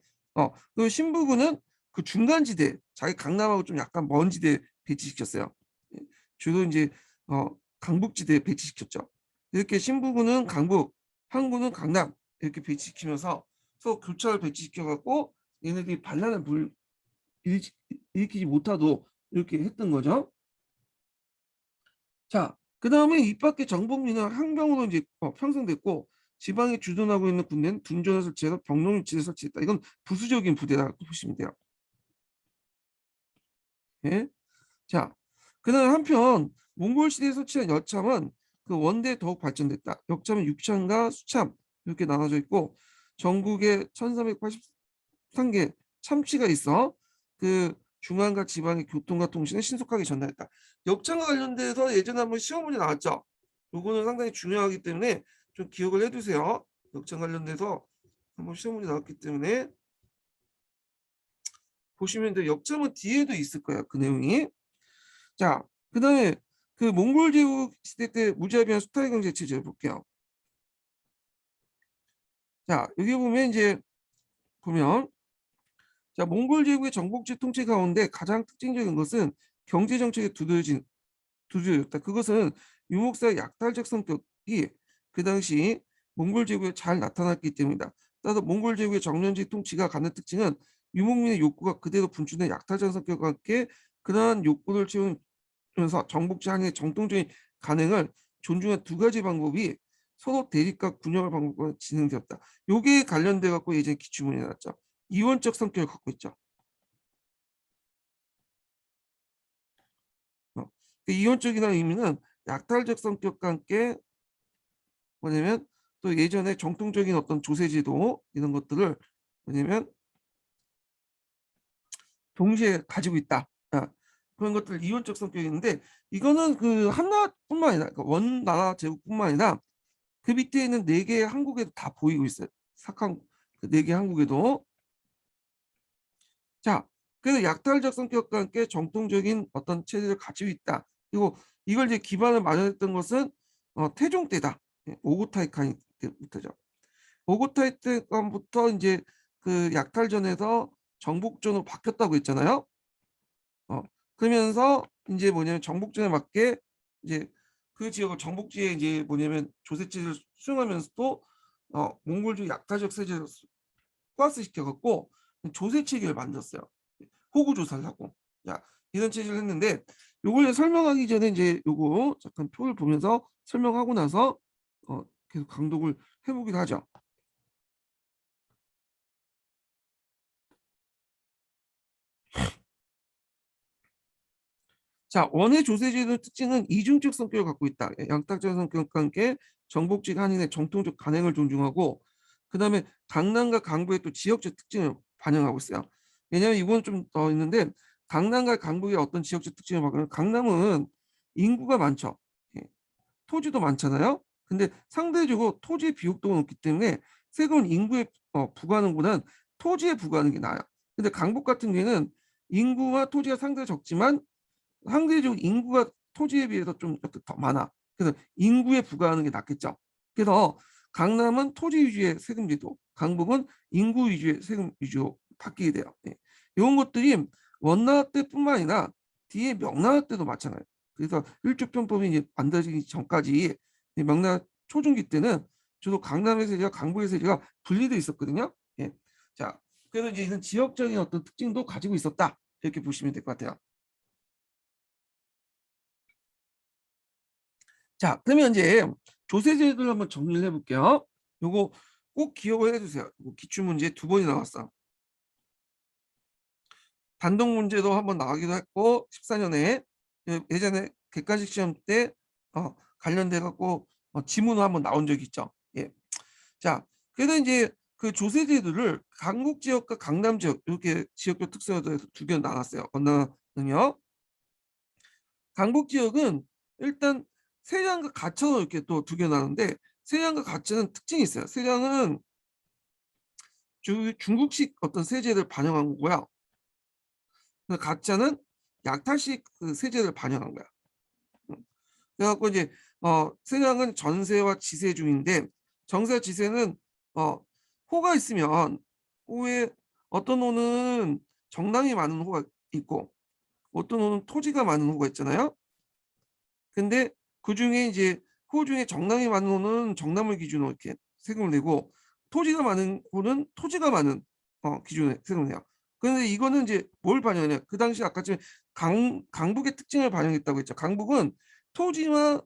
그 신부군은 그 중간지대, 자기 강남하고 좀 약간 먼 지대 배치시켰어요. 예, 주로 이제 강북지대에 배치시켰죠. 이렇게 신부군은 강북, 항구는 강남 이렇게 배치시키면서 서로 교차를 배치시켜갖고 얘네들이 반란을 일으키지 못하도록 이렇게 했던 거죠. 자, 그 다음에 이 밖에 정복민은 항병으로 이제 편성됐고 지방에 주둔하고 있는 군대는 둔전을 설치해서 병력 위치를 설치했다. 이건 부수적인 부대라고 보시면 돼요. 예? 자, 그다음 한편 몽골 시대에 설치한 여참은 그 원대에 더욱 발전됐다. 역참은 육참과 수참 이렇게 나눠져 있고 전국에 1383개 참치가 있어. 그 중앙과 지방의 교통과 통신을 신속하게 전달했다. 역량과 관련돼서 예전에 한번 시험 문제 나왔죠. 요거는 상당히 중요하기 때문에 좀 기억을 해두세요. 역량 관련돼서 한번 시험 문제 나왔기 때문에 보시면 돼. 역점은 뒤에도 있을 거예요. 그 내용이. 자, 그다음에 그 몽골 제국 시대 때 무자비한 수탈 경제 체제를 볼게요. 자, 여기 보면 이제 보면 자, 몽골 제국의 정복지 통치 가운데 가장 특징적인 것은 경제 정책에 두드러졌다. 그것은 유목사의 약탈적 성격이 그 당시 몽골 제국에 잘 나타났기 때문이다. 따라서 몽골 제국의 정년지 통치가 갖는 특징은 유목민의 욕구가 그대로 분출된 약탈적 성격과 함께 그러한 욕구를 채우면서 정복지 항의 정통적인 간행을 존중한 두 가지 방법이 서로 대립과 균형을 방법으로 진행되었다. 요게 관련돼 갖고 예전에 기출문이 나왔죠. 이원적 성격을 갖고 있죠. 그 이원적이라는 의미는 약탈적 성격과 함께 뭐냐면 또 예전에 정통적인 어떤 조세제도 이런 것들을 뭐냐면 동시에 가지고 있다. 그런 것들 이원적 성격인데 이거는 그 한나라뿐만 아니라 그러니까 원나라 제국뿐만 아니라 그 밑에 있는 네 개의 한국에도 다 보이고 있어요. 사칸 그네 개 한국에도. 자, 그래서 약탈적 성격과 함께 정통적인 어떤 체제를 가지고 있다. 그리고 이걸 이제 기반을 마련했던 것은 태종 때다. 오고타이칸 때부터죠. 오고타이 때부터 이제 그 약탈전에서 정복전으로 바뀌었다고 했잖아요. 그러면서 이제 뭐냐면 정복전에 맞게 이제 그 지역을 정복지에 이제 뭐냐면 조세체를 수용하면서도 몽골주 약탈적 세제를 플러스시켜 갖고 조세 체계를 만들었어요. 호구 조사를 하고. 자, 이런 체제를 했는데 요걸 설명하기 전에 이제 요거 잠깐 표를 보면서 설명하고 나서 계속 강독을 해보기로 하죠. 자, 원의 조세제도의 특징은 이중적 성격을 갖고 있다. 양tak적 성격과 함께 정복직 한인의 정통적 간행을 존중하고 그다음에 강남과 강북의 또 지역적 특징을 반영하고 있어요. 왜냐하면 이건 좀 더 있는데 강남과 강북의 어떤 지역적 특징을 바꾸면 강남은 인구가 많죠. 예, 토지도 많잖아요. 근데 상대적으로 토지의 비용도가 높기 때문에 세금은 인구에 부과하는 것보다는 토지에 부과하는 게 나아요. 근데 강북 같은 경우에는 인구와 토지가 상대적으로 적지만 상대적으로 인구가 토지에 비해서 좀 더 많아. 그래서 인구에 부과하는 게 낫겠죠. 그래서 강남은 토지 위주의 세금 제도, 강북은 인구 위주의 세금 위주로 바뀌게 돼요. 네. 이런 것들이 원나라 때뿐만 아니라 뒤에 명나라 때도 마찬가지예요. 그래서 일조평법이 이제 만들어지기 전까지 명나라 초중기 때는 주로 강남의 세제와 강북의 세제가 분리되어 있었거든요. 예. 자, 그래서 이제 이런 지역적인 어떤 특징도 가지고 있었다. 이렇게 보시면 될 것 같아요. 자, 그러면 이제 조세제도를 한번 정리를 해볼게요. 요거 꼭 기억을 해주세요. 기출문제 두 번이 나왔어. 단독 문제도 한번 나가기도 했고 14년에 예전에 객관식 시험 때 관련돼 갖고 지문으로 한번 나온 적이 있죠. 예. 자, 그래서 이제 그 조세제도를 강북 지역과 강남 지역 이렇게 지역별 특성에 서두 개 나눴어요. 언어는요. 강북 지역은 일단 세장과 가천으로 이렇게 또 두 개 나는데 세장과 가천은 특징이 있어요. 세장은 중국식 어떤 세제를 반영한 거고요. 가천은 약탈식 그 세제를 반영한 거야. 그래갖고 이제 세장은 전세와 지세 중인데 정세와 지세는 호가 있으면 호에 어떤 호는 정당이 많은 호가 있고 어떤 호는 토지가 많은 호가 있잖아요. 근데 그 중에 이제 호 중에 정당이 많은 호는 정당을 기준으로 이렇게 세금을 내고 토지가 많은 호는 토지가 많은 기준에 세금을 내요. 그런데 이거는 이제 뭘 반영하냐? 그 당시 아까 전에 강북의 특징을 반영했다고 했죠. 강북은 토지와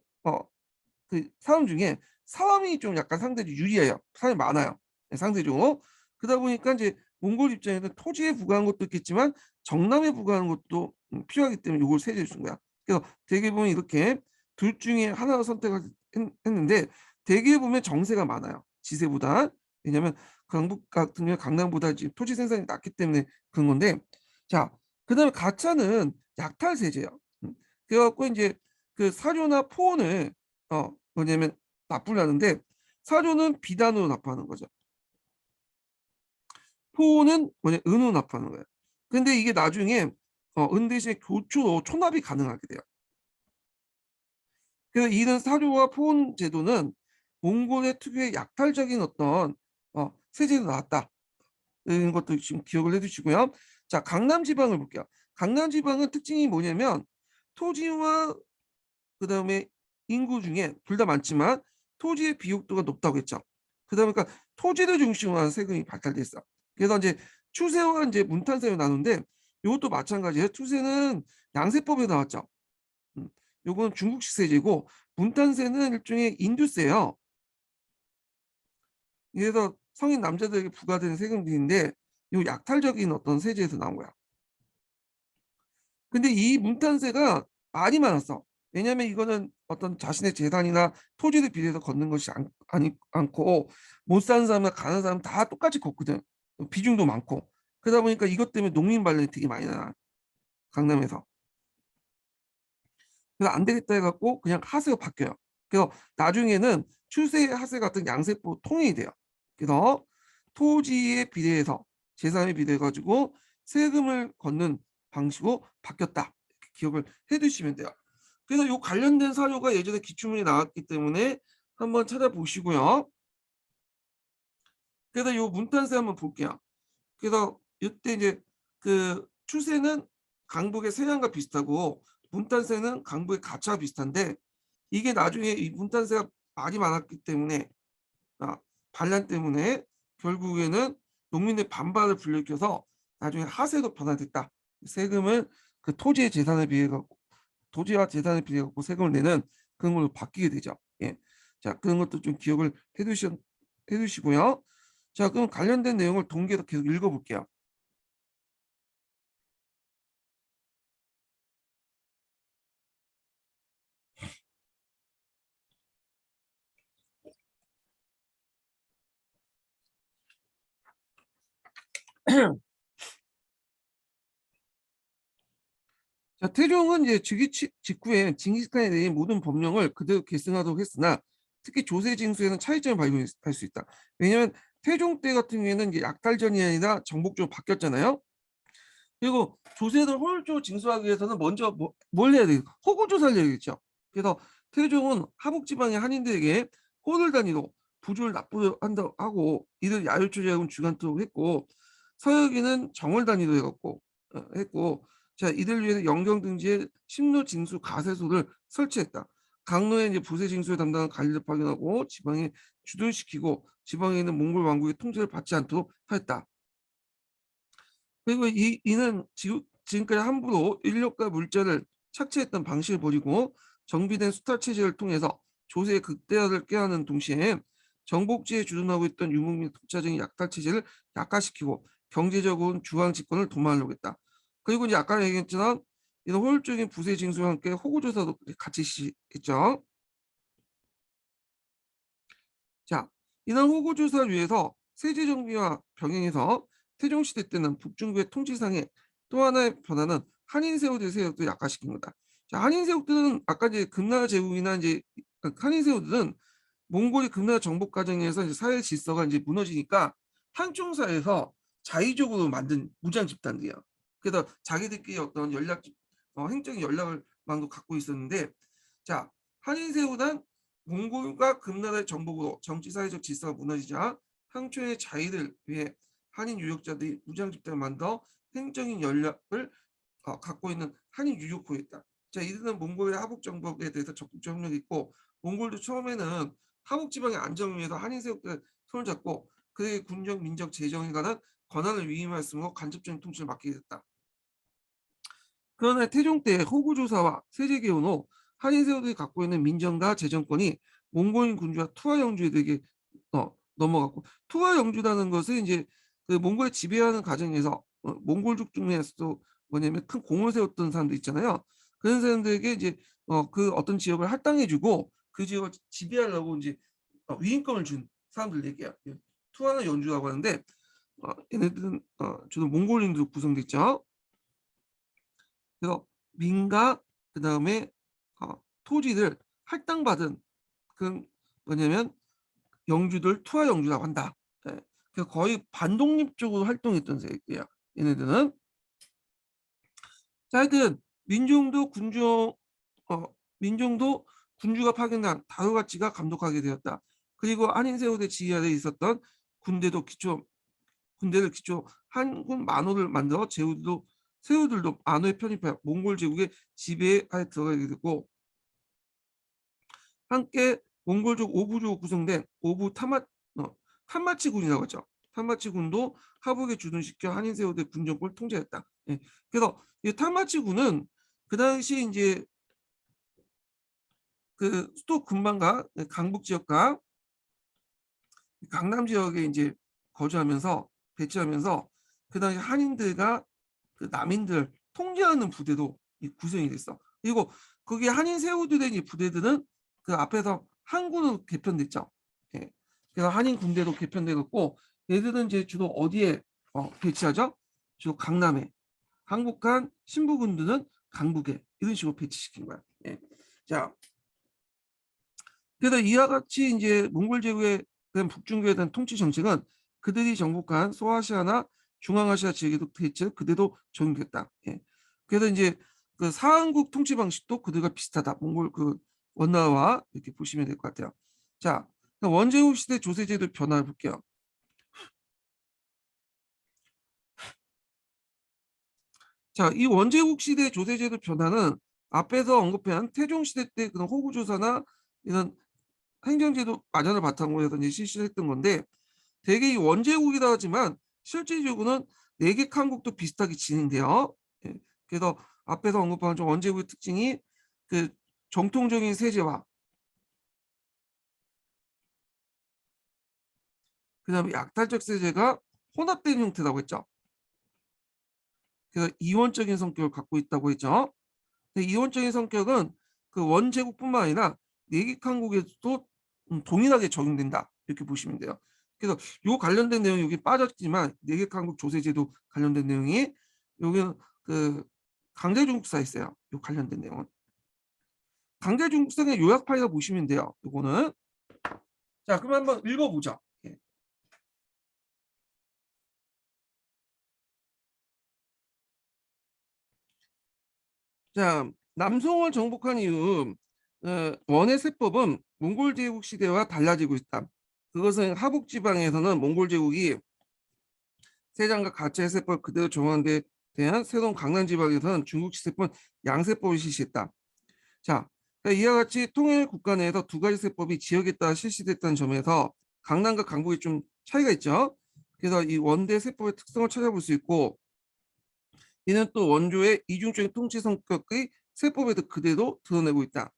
그 사람 중에 사람이 좀 약간 상대적으로 유리해요. 사람이 많아요. 네, 상대적으로. 그러다 보니까 이제 몽골 입장에서는 토지에 부과한 것도 있겠지만 정남에 부과하는 것도 필요하기 때문에 이걸 세제해 준 거야. 그래서 대개 보면 이렇게 둘 중에 하나를 선택을 했는데 대개 보면 정세가 많아요. 지세보다. 왜냐하면 강북 같은 경우 강남보다 지금 토지 생산이 낮기 때문에 그런 건데 자 그다음에 가차는 약탈 세제예요. 그래갖고 이제 그 사료나 포온을 뭐냐면 납부를 하는데 사료는 비단으로 납부하는 거죠. 포는 뭐냐 은으로 납부하는 거예요. 근데 이게 나중에 은 대신에 교초로 촌납이 가능하게 돼요. 그래서 이런 사료와 포온 제도는 몽골의 특유의 약탈적인 어떤 세제도 나왔다. 이런 것도 지금 기억을 해두시고요. 자, 강남 지방을 볼게요. 강남 지방은 특징이 뭐냐면 토지와 그다음에 인구 중에 둘 다 많지만 토지의 비옥도가 높다고 했죠. 그다음에 그러니까 토지를 중심으로 한 세금이 발달돼 있어. 그래서 이제 추세와 이제 문탄세로 나누는데 이것도 마찬가지예요. 추세는 양세법에 나왔죠. 요거는 중국식 세제고 문탄세는 일종의 인두세예요. 그래서 성인 남자들에게 부과되는 세금들인데 요 약탈적인 어떤 세제에서 나온 거야. 근데 이 문탄세가 많이 많았어. 왜냐하면 이거는 어떤 자신의 재산이나 토지를 비례해서 걷는 것이 않고 못 사는 사람이나 가난한 사람 다 똑같이 걷거든. 비중도 많고. 그러다 보니까 이것 때문에 농민 반란이 되게 많이 나. 강남에서. 그래서 안 되겠다 해갖고 그냥 하세가 바뀌어요. 그래서 나중에는 추세 하세 같은 양세법 통일이 돼요. 그래서 토지에 비례해서 재산에 비례해 가지고 세금을 걷는 방식으로 바뀌었다. 이렇게 기억을 해두시면 돼요. 그래서 요 관련된 사료가 예전에 기출문에 나왔기 때문에 한번 찾아보시고요. 그래서 요 문탄세 한번 볼게요. 그래서 이때 이제 그 추세는 강북의 세양과 비슷하고 문탄세는 강북의 가차와 비슷한데 이게 나중에 이 문탄세가 많이 많았기 때문에 아, 반란 때문에 결국에는 농민의 반발을 불러일으켜서 나중에 하세로 변화됐다. 세금을 그 토지의 재산에 비해 갖고 토지와 재산에 비해 갖고 세금을 내는 그런 걸로 바뀌게 되죠. 예. 자, 그런 것도 좀 기억을 해두시고요. 자, 그럼 관련된 내용을 동기에서 계속 읽어볼게요. 자, 태종은 이제 즉위 직후에 징기스칸에 대한 모든 법령을 그대로 계승하도록 했으나 특히 조세 징수에는 차이점을 발견할 수 있다. 왜냐하면 태종 때 같은 경우에는 이제 약탈전이 아니라 정복적으로 바뀌었잖아요. 그리고 조세를 효율적으로 징수하기 위해서는 먼저 뭘 해야 돼요? 호구 조사를 해야겠죠. 그래서 태종은 하북지방의 한인들에게 호를 단위로 부조를 납부한다 하고 이들 야율조제하고는 주관토록 했고 서역에는 정월 단위로 해갖고 했고 자 이들 위해서 영경 등지에 신로 징수 가세소를 설치했다. 강로에 이제 부세 징수에 담당한 관리를 파견하고 지방에 주둔시키고 지방에 있는 몽골 왕국의 통제를 받지 않도록 하였다. 그리고 이는 지금까지 함부로 인력과 물자를 착취했던 방식을 버리고 정비된 수탈 체제를 통해서 조세의 극대화를 꾀하는 동시에 정복지에 주둔하고 있던 유목민 독자적인 약탈 체제를 약화시키고 경제적인 중앙 집권을 도모하려고 했다. 그리고 이제 아까 얘기했지만 이런 효율적인 부세 징수와 함께 호구 조사도 같이 시했죠. 자, 이런 호구 조사를 위해서 세제 정비와 병행해서 태종시대 때는 북중부의 통치상의 또 하나의 변화는 한인 세우들 세력도 약화시킨 거다. 자, 한인 세력들은 아까 이제 금나라 제국이나 이제 한인 세우들은 몽골이 금나라 정복 과정에서 이제 사회 질서가 이제 무너지니까 한총사에서 자의적으로 만든 무장 집단들이야. 그래서 자기들끼리 어떤 행정의 연락을 망도 갖고 있었는데, 자, 한인 세우단 몽골과 금나라의 정복으로 정치 사회적 질서가 무너지자 항초의 자의를 위해 한인 유력자들이 무장 집단을 만들어 행정인 연락을 갖고 있는 한인 유족부였다. 자, 이들은 몽골의 하북 정복에 대해서 적극적 협력이 있고 몽골도 처음에는 하북 지방의 안정을 위해서 한인 세력들의 손을 잡고 그의 군정, 민족, 재정에 관한 권한을 위임하였으므로 간접적인 통치를 맡게 됐다. 그러나 태종 때 호구 조사와 세제 개헌 후 한인 세력들이 갖고 있는 민정과 재정권이 몽골인 군주와 투하 영주에게 넘어갔고 투하 영주라는 것은 이제 그 몽골을 지배하는 과정에서 몽골족 중에서도 뭐냐면 큰 공을 세웠던 사람들 있잖아요. 그런 사람들에게 이제 그 어떤 지역을 할당해주고 그 지역을 지배하려고 이제 위임권을 준 사람들 얘기야. 투하나 연주라고 하는데 얘네들은 주로 몽골인으로 구성돼 있죠. 그래서 민가 그다음에 토지를 할당받은 그 뭐냐면 영주들 투하 영주라고 한다. 예. 그래서 거의 반독립적으로 활동했던 세력이에요. 얘네들은. 자, 하여튼 어, 민중도 군주가 파견한 다루가치가 감독하게 되었다. 그리고 한인세우대 지휘 아래 있었던 군대를 기초 한군 만호를 만들어 세우들도 만호에 편입하여 몽골 제국의 지배하에 들어가게 되고, 함께 몽골족 오부족으로 구성된 탄마치군이라고 하죠. 탄마치군도 하북에 주둔시켜 한인세우대 군정권을 통제했다. 예. 그래서 이 탄마치군은 그 당시 이제 그 수도 근방과 강북 지역과 강남 지역에 이제 거주하면서 배치하면서 그 당시 한인들과 그 남인들 통제하는 부대도 구성이 됐어. 그리고 거기에 한인 세우들의 이 부대들은 그 앞에서 항구로 개편됐죠. 예. 그래서 한인 군대도 개편되었고, 얘들은 이제 주로 어디에 배치하죠? 주로 강남에. 항복한 신부군들은 강북에 이런 식으로 배치시킨 거야. 예. 자, 그래서 이와 같이 이제 몽골 제국에 대한 북중국에 대한 통치 정책은 그들이 정복한 소아시아나 중앙아시아 지역에도 대체 그대로 적용됐다. 예. 그래서 이제 그 사한국 통치 방식도 그들과 비슷하다. 몽골 그 원나라와 이렇게 보시면 될 것 같아요. 자, 원제국 시대 조세제도 변화를 볼게요. 자, 이 원제국 시대 조세제도 변화는 앞에서 언급한 태종 시대 때 그런 호구조사나 이런 행정제도 마련을 바탕으로 해서 이제 실시를 했던 건데, 대개 이 원제국이라 하지만 실질적으로는 내객 한국도 비슷하게 진행돼요. 예. 그래서 앞에서 언급한 좀 원제국의 특징이 그 정통적인 세제와 그다음에 약탈적 세제가 혼합된 형태라고 했죠. 그래서 이원적인 성격을 갖고 있다고 했죠. 근데 이원적인 성격은 그 원제국뿐만 아니라 내객 한국에도 동일하게 적용된다. 이렇게 보시면 돼요. 그래서 요 관련된 내용이 여기 빠졌지만 내객 한국 조세제도 관련된 내용이 여기는 그 강제중국사 있어요. 요 관련된 내용은 강제중국사의 요약 파일을 보시면 돼요. 요거는. 자, 그럼 한번 읽어보자. 예. 자, 남송을 정복한 이후 원의 세법은 몽골 제국 시대와 달라지고 있다. 그것은 하북 지방에서는 몽골 제국이 세장과 가채 세법 그대로 정한 데 대한 새로운 강남 지방에서는 중국 세법 양세법을 실시했다. 자, 이와 같이 통일 국가 내에서 두 가지 세법이 지역에 따라 실시됐다는 점에서 강남과 강북이 좀 차이가 있죠. 그래서 이 원대 세법의 특성을 찾아볼 수 있고, 이는 또 원조의 이중적인 통치 성격의 세법에도 그대로 드러내고 있다.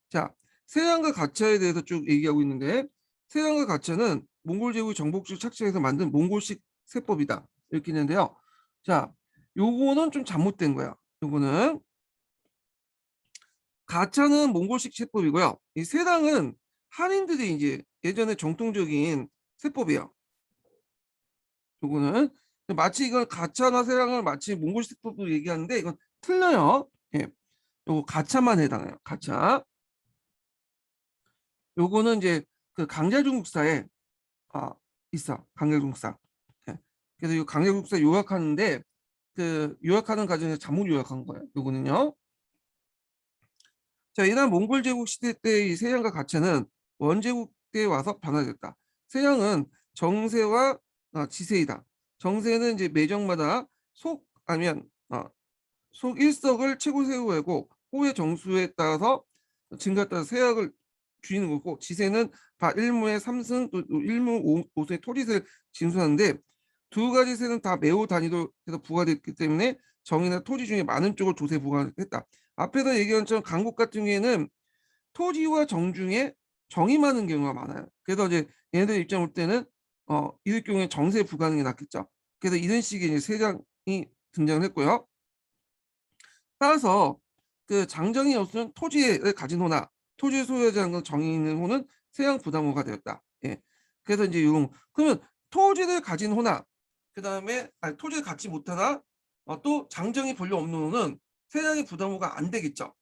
자, 세양과 가차에 대해서 쭉 얘기하고 있는데, 세양과 가차는 몽골 제국의 정복식 착취해서 만든 몽골식 세법이다. 이렇게 있는데요. 자, 요거는 좀 잘못된 거야. 요거는 가차는 몽골식 세법이고요. 이 세랑은 한인들이 이제 예전에 정통적인 세법이에요. 요거는 마치 이건 가차나 세랑을 마치 몽골식 세법으로 얘기하는데 이건 틀려요. 예. 요거 가차만 해당해요. 가차. 요거는 이제 그 강제중국사에 있어. 강제중국사. 예. 그래서 이 강제중국사 요약하는데 그 요약하는 과정에서 잘못 요약한 거예요. 요거는요. 자, 이날 몽골 제국 시대 때 이 세양과 가차는 원제국 때 와서 변화됐다. 세양은 정세와 지세이다. 정세는 이제 매정마다 속 아니면 속 1석을 최고 세우고 호의 정수에 따라서 증가에 따라 세약을 줄이는 거고, 지세는 바 1무의 3승 또 1무 5승의 토지세를 징수하는데, 두 가지 세는 다 매우 단위로 해서 부과됐기 때문에 정이나 토지 중에 많은 쪽을 조세 부과했다. 앞에서 얘기한 것처럼 강국 같은 경우에는 토지와 정 중에 정이 많은 경우가 많아요. 그래서 이제 얘네들 입장 볼 때는 이럴 경우에 정세 부과하는 게 낫겠죠. 그래서 이런 식의 이제 세장이 등장을 했고요. 따라서 그 장정이 없으면 토지를 가진 호나 토지 소유하지 않은 정이 있는 호는 세양 부담호가 되었다. 예. 그래서 이제 용 그러면 토지를 가진 호나 그 다음에 토지를 갖지 못하나 또 장정이 별로 없는 호는 세량의 부담호가 안 되겠죠.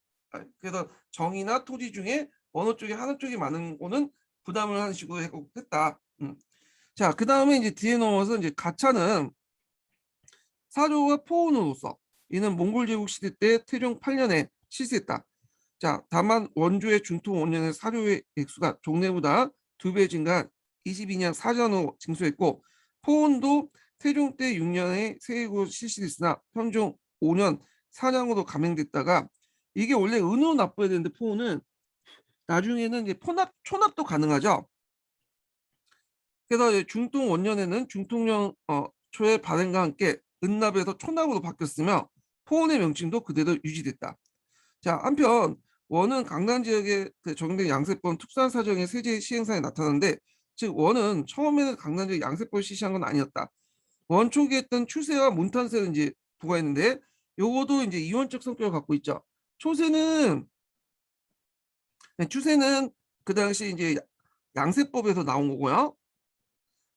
그래서 정이나 토지 중에 어느 쪽이 하나 쪽이 많은 거는 부담을 하는 식으로 했다. 자, 그 다음에 이제 뒤에 넘어서 이제 가차는 사조와 포원으로서 이는 몽골 제국 시대 때 태종 8년에 실시했다. 자, 다만 원조의 중통 원년의 사료의 액수가 종래보다 2배 증가한 22년 사전으로 징수했고, 포온도 태종 때 6년에 세액으로 실시됐으나 현종 5년 사냥으로 감행됐다가, 이게 원래 은으로 납부해야 되는데 포온은 나중에는 이제 초납도 가능하죠. 그래서 중통 원년에는 중통령 초의 발행과 함께 은납에서 초납으로 바뀌었으며 포온의 명칭도 그대로 유지됐다. 자, 한편 원은 강남 지역에 적용된 양세법 특수한 사정의 세제 시행사에 나타났는데, 즉 원은 처음에는 강남 지역 양세법을 실시한 건 아니었다. 원 초기에 했던 추세와 문탄세를 이제 부과했는데, 요거도 이제 이원적 성격을 갖고 있죠. 추세는 그 당시 이제 양세법에서 나온 거고요.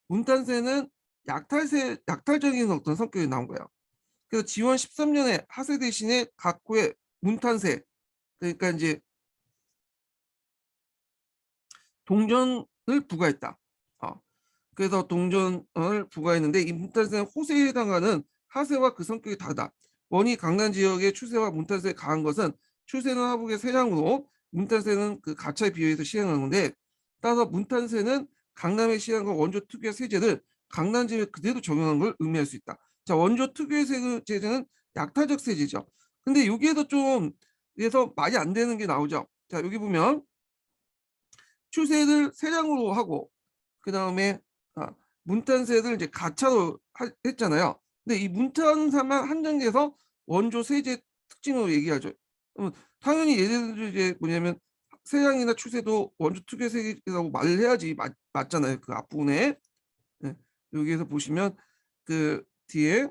문탄세는 약탈적인 어떤 성격이 나온 거예요. 그래서 지원 13년에 하세 대신에 각호의 문탄세, 그러니까 이제 동전을 부과했다. 그래서 동전을 부과했는데 이 문탄세는 호세에 해당하는 하세와 그 성격이 다르다. 원이 강남 지역의 추세와 문탄세에 강한 것은 추세는 하북의 세량으로 문탄세는 그 가차에 비교해서 시행하는 건데, 따라서 문탄세는 강남에 시행한 원조 특유의 세제를 강남 지역에 그대로 적용한 걸 의미할 수 있다. 자, 원조 특유의 세제는 약탈적 세제죠. 근데 여기에도 좀 그래서 말이 안 되는 게 나오죠. 자, 여기 보면 추세를 세량으로 하고 그 다음에 문탄세를 이제 가차로 했잖아요. 근데 이 문탄사만 한정돼서 원조 세제 특징으로 얘기하죠. 그러면 당연히 예를 들어 이제 뭐냐면 세량이나 추세도 원조 특유의 세제라고 말을 해야지 맞잖아요. 그 앞부분에. 네. 여기에서 보시면 그 뒤에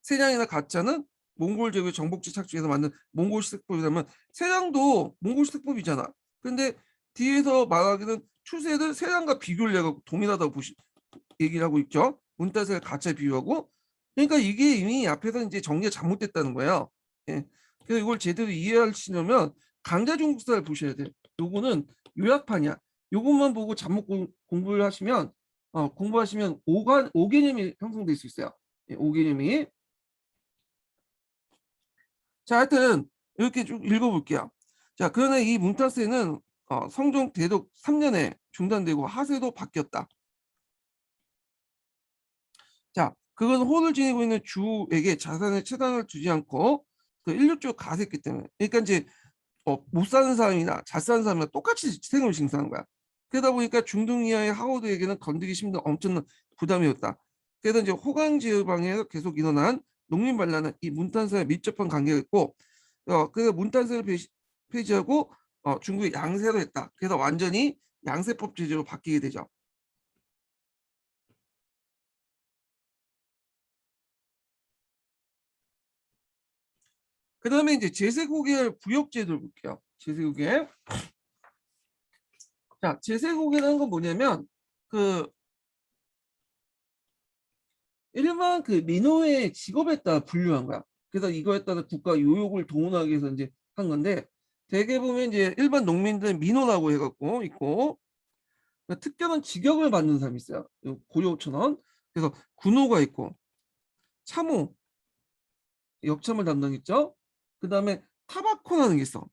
세량이나 가차는 몽골 제국의 정복지 착취해서 만든 몽골 식세법이라면 세량도 몽골 식세법이잖아. 근데 뒤에서 말하기는 추세를 세량과 비교를 해서 동일하다고 얘기를 하고 있죠. 문따세를 가차에 비유하고. 그러니까 이게 이미 앞에서 이제 정리가 잘못됐다는 거예요. 예. 그래서 이걸 제대로 이해하시려면 강자중국사를 보셔야 돼요. 요거는 요약판이야. 요것만 보고 잘못 공부를 하시면 공부하시면 오개념이 형성될 수 있어요. 예, 오개념이. 자, 하여튼 이렇게 쭉 읽어볼게요. 자, 그러나 이 문탄세는 성종 대독 3년에 중단되고 하세도 바뀌었다. 자, 그건 호를 지니고 있는 주에게 자산의 채당을 주지 않고 그 인류적 가세했기 때문에. 그러니까 이제 못 사는 사람이나 잘 사는 사람이나 똑같이 세금을 징수하는 거야. 그러다 보니까 중등 이하의 하워드에게는 건드기 힘든 엄청난 부담이었다. 그래서 이제 호강 지방에서 계속 일어난 농민 반란은 이 문탄사에 밀접한 관계가 있고, 그래서 문탄세를 폐지하고 중국의 양세로 했다. 그래서 완전히 양세법 제도로 바뀌게 되죠. 그 다음에 이제 제세국의 부역제도를 볼게요. 제세국의. 자, 제세국이라는 건 뭐냐면 그 일반 그 민호의 직업에 따라 분류한 거야. 그래서 이거에 따라 국가 요역을 동원하기 위해서 이제 한 건데, 대개 보면 이제 일반 농민들은 민호라고 해갖고 있고, 특별한 직역을 받는 사람이 있어요. 고려천원. 그래서 군호가 있고, 참호, 역참을 담당했죠. 그 다음에 타바코라는 게 있어.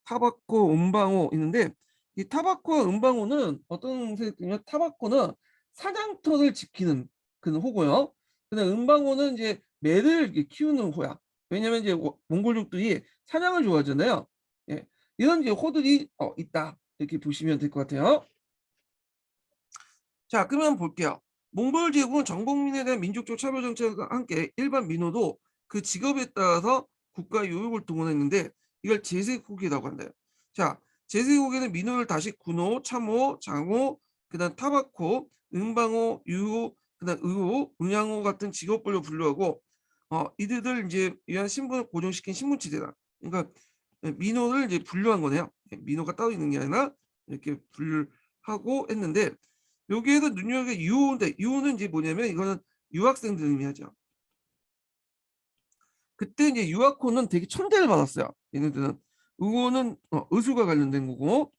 타바코, 음방호 있는데, 이 타바코와 음방호는 어떤 색이냐면, 타바코는 사냥터를 지키는 그런 호고요. 근데 음방호는 이제 매를 키우는 호야. 왜냐면 이제 몽골족들이 사냥을 좋아하잖아요. 예. 이런 이제 호들이 있다. 이렇게 보시면 될 것 같아요. 자, 그러면 볼게요. 몽골 제국은 정복민에 대한 민족적 차별 정책과 함께 일반 민호도 그 직업에 따라서 국가 요역을 동원했는데, 이걸 제세국이라고 한대요. 자, 제세국에는 민호를 다시 군호, 참호, 장호, 그다음 타바코, 음방호, 유호, 그다음 의호, 음양호 같은 직업별로 분류하고, 이들을 이제 위한 신분을 고정시킨 신분지대다. 그러니까 민호를 이제 분류한 거네요. 민호가 따로 있는 게 아니라 이렇게 분류하고 했는데, 여기에서 눈여겨볼 유호인데, 유호는 이제 뭐냐면 이거는 유학생들 의미하죠. 그때 이제 유아콘은 되게 천대를 받았어요. 얘네들은 의고는 의수가 관련된 거고,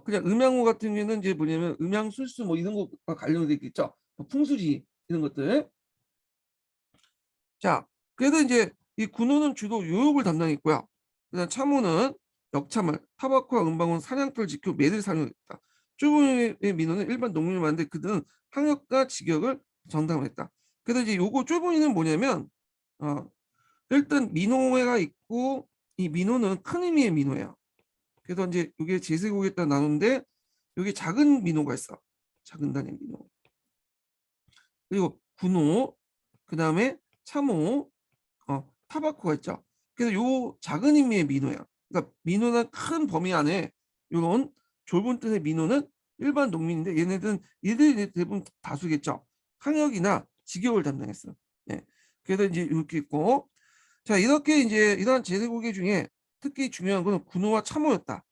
그냥 음양호 같은 경우에는 이제 뭐냐면 음양술수 뭐 이런 거가 관련돼 있겠죠. 풍수지 이런 것들. 자, 그래서 이제 이 군호는 주로 요역을 담당했고요. 그다음 참호는 역참을, 타박과 은방은 사냥터를 지켜 매를 사냥했다. 쫄보의 민호는 일반 농민을 만드는데 그들은 항역과 직역을 전담했다. 그래서 이제 요거 쫄보이는 뭐냐면 어, 일단 민호회가 있고, 이 민호는 큰 의미의 민호예요. 그래서 이제 이게 제세곡에 따라 나누는데 여기 작은 민호가 있어. 작은 단위 민호. 그리고 군호, 그 다음에 참호, 타바코가 있죠. 그래서 요 작은 의미의 민호야. 그러니까 민호는 큰 범위 안에 요런 좁은 뜻의 민호는 일반 농민인데 얘들이 대부분 다수겠죠. 항역이나 직역을 담당했어. 예. 그래서 이제 이렇게 있고, 자, 이렇게 이제 이러한 제세고개 중에 특히 중요한 것은 군호와 참호였다.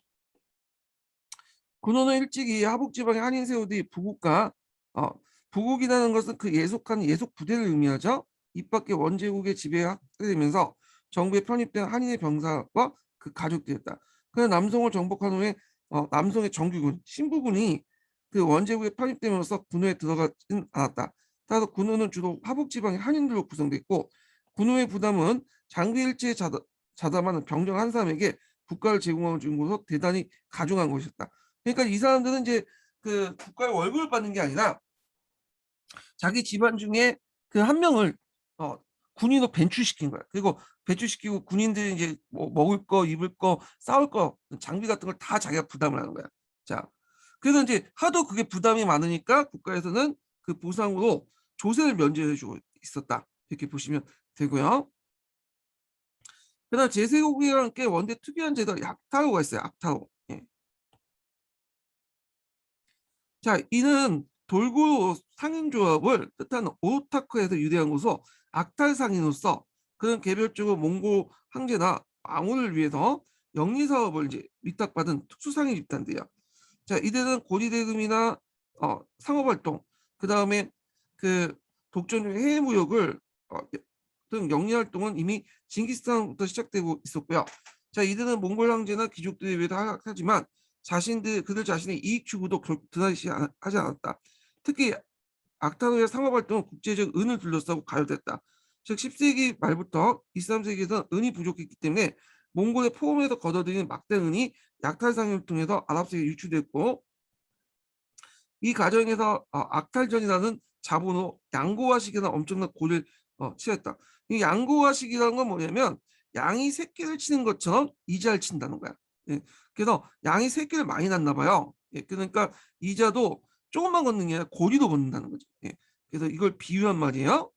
군호는 일찍이 하북지방의 한인 세우들이 부국과 어, 부국이라는 것은 그 예속한 예속 부대를 의미하죠. 이밖에 원제국의 지배에 확대되면서 정부에 편입된 한인의 병사와 그 가족들이었다. 그래서 남송을 정복한 후에 남송의 정규군 신부군이 그 원제국에 편입되면서 군호에 들어가진 않았다. 따라서 군호는 주로 하북지방의 한인들로 구성됐고, 군호의 부담은 장기 일제에 자담하는 병정 한 사람에게 국가를 제공하는 중으로서 대단히 가중한 것이었다. 그러니까 이 사람들은 이제 그 국가의 월급을 받는 게 아니라 자기 집안 중에 그 한 명을 어, 군인으로 배출시킨 거야. 그리고 배출시키고 군인들이 이제 뭐 먹을 거, 입을 거, 싸울 거, 장비 같은 걸 다 자기가 부담을 하는 거야. 자, 그래서 이제 하도 그게 부담이 많으니까 국가에서는 그 보상으로 조세를 면제해주고 있었다. 이렇게 보시면 되고요. 그다음 제세국이랑 함께 원대 특이한 제도 약타로가 있어요. 약타로. 예. 자, 이는 돌고 상인조합을 뜻하는 오타크에서 유래한 것으로 악탈 상인으로서 그런 개별적으로 몽고 황제나 왕후를 위해서 영리 사업을 이제 위탁받은 특수상인 집단들이야. 자, 이들은 고리대금이나 상업활동, 그 다음에 그 독점 해외 무역을 등 영리 활동은 이미 징기스칸부터 시작되고 있었고요. 자, 이들은 몽골 황제나 귀족들에 의해 하지만 그들 자신의 이익 추구도 결국 드러나지 하지 않았다. 특히 악타노의 상업활동은 국제적 은을 둘러싸고 가열됐다. 즉 10세기 말부터 23세기에서 은이 부족했기 때문에 몽골의 포함에서 걷어들이는 막대한 은이 약탈상을 통해서 아랍세계에 유출됐고, 이 과정에서 악탈전이라는 자본으로 양고화식이나 엄청난 고를 취했다. 이 양고화식이라는 건 뭐냐면 양이 새끼를 치는 것처럼 이자를 친다는 거야. 예. 그래서 양이 새끼를 많이 낳나 봐요. 예. 그러니까 이자도 조금만 걷는 게 아니라 고리도 걷는다는 거죠. 예. 그래서 이걸 비유한 말이에요.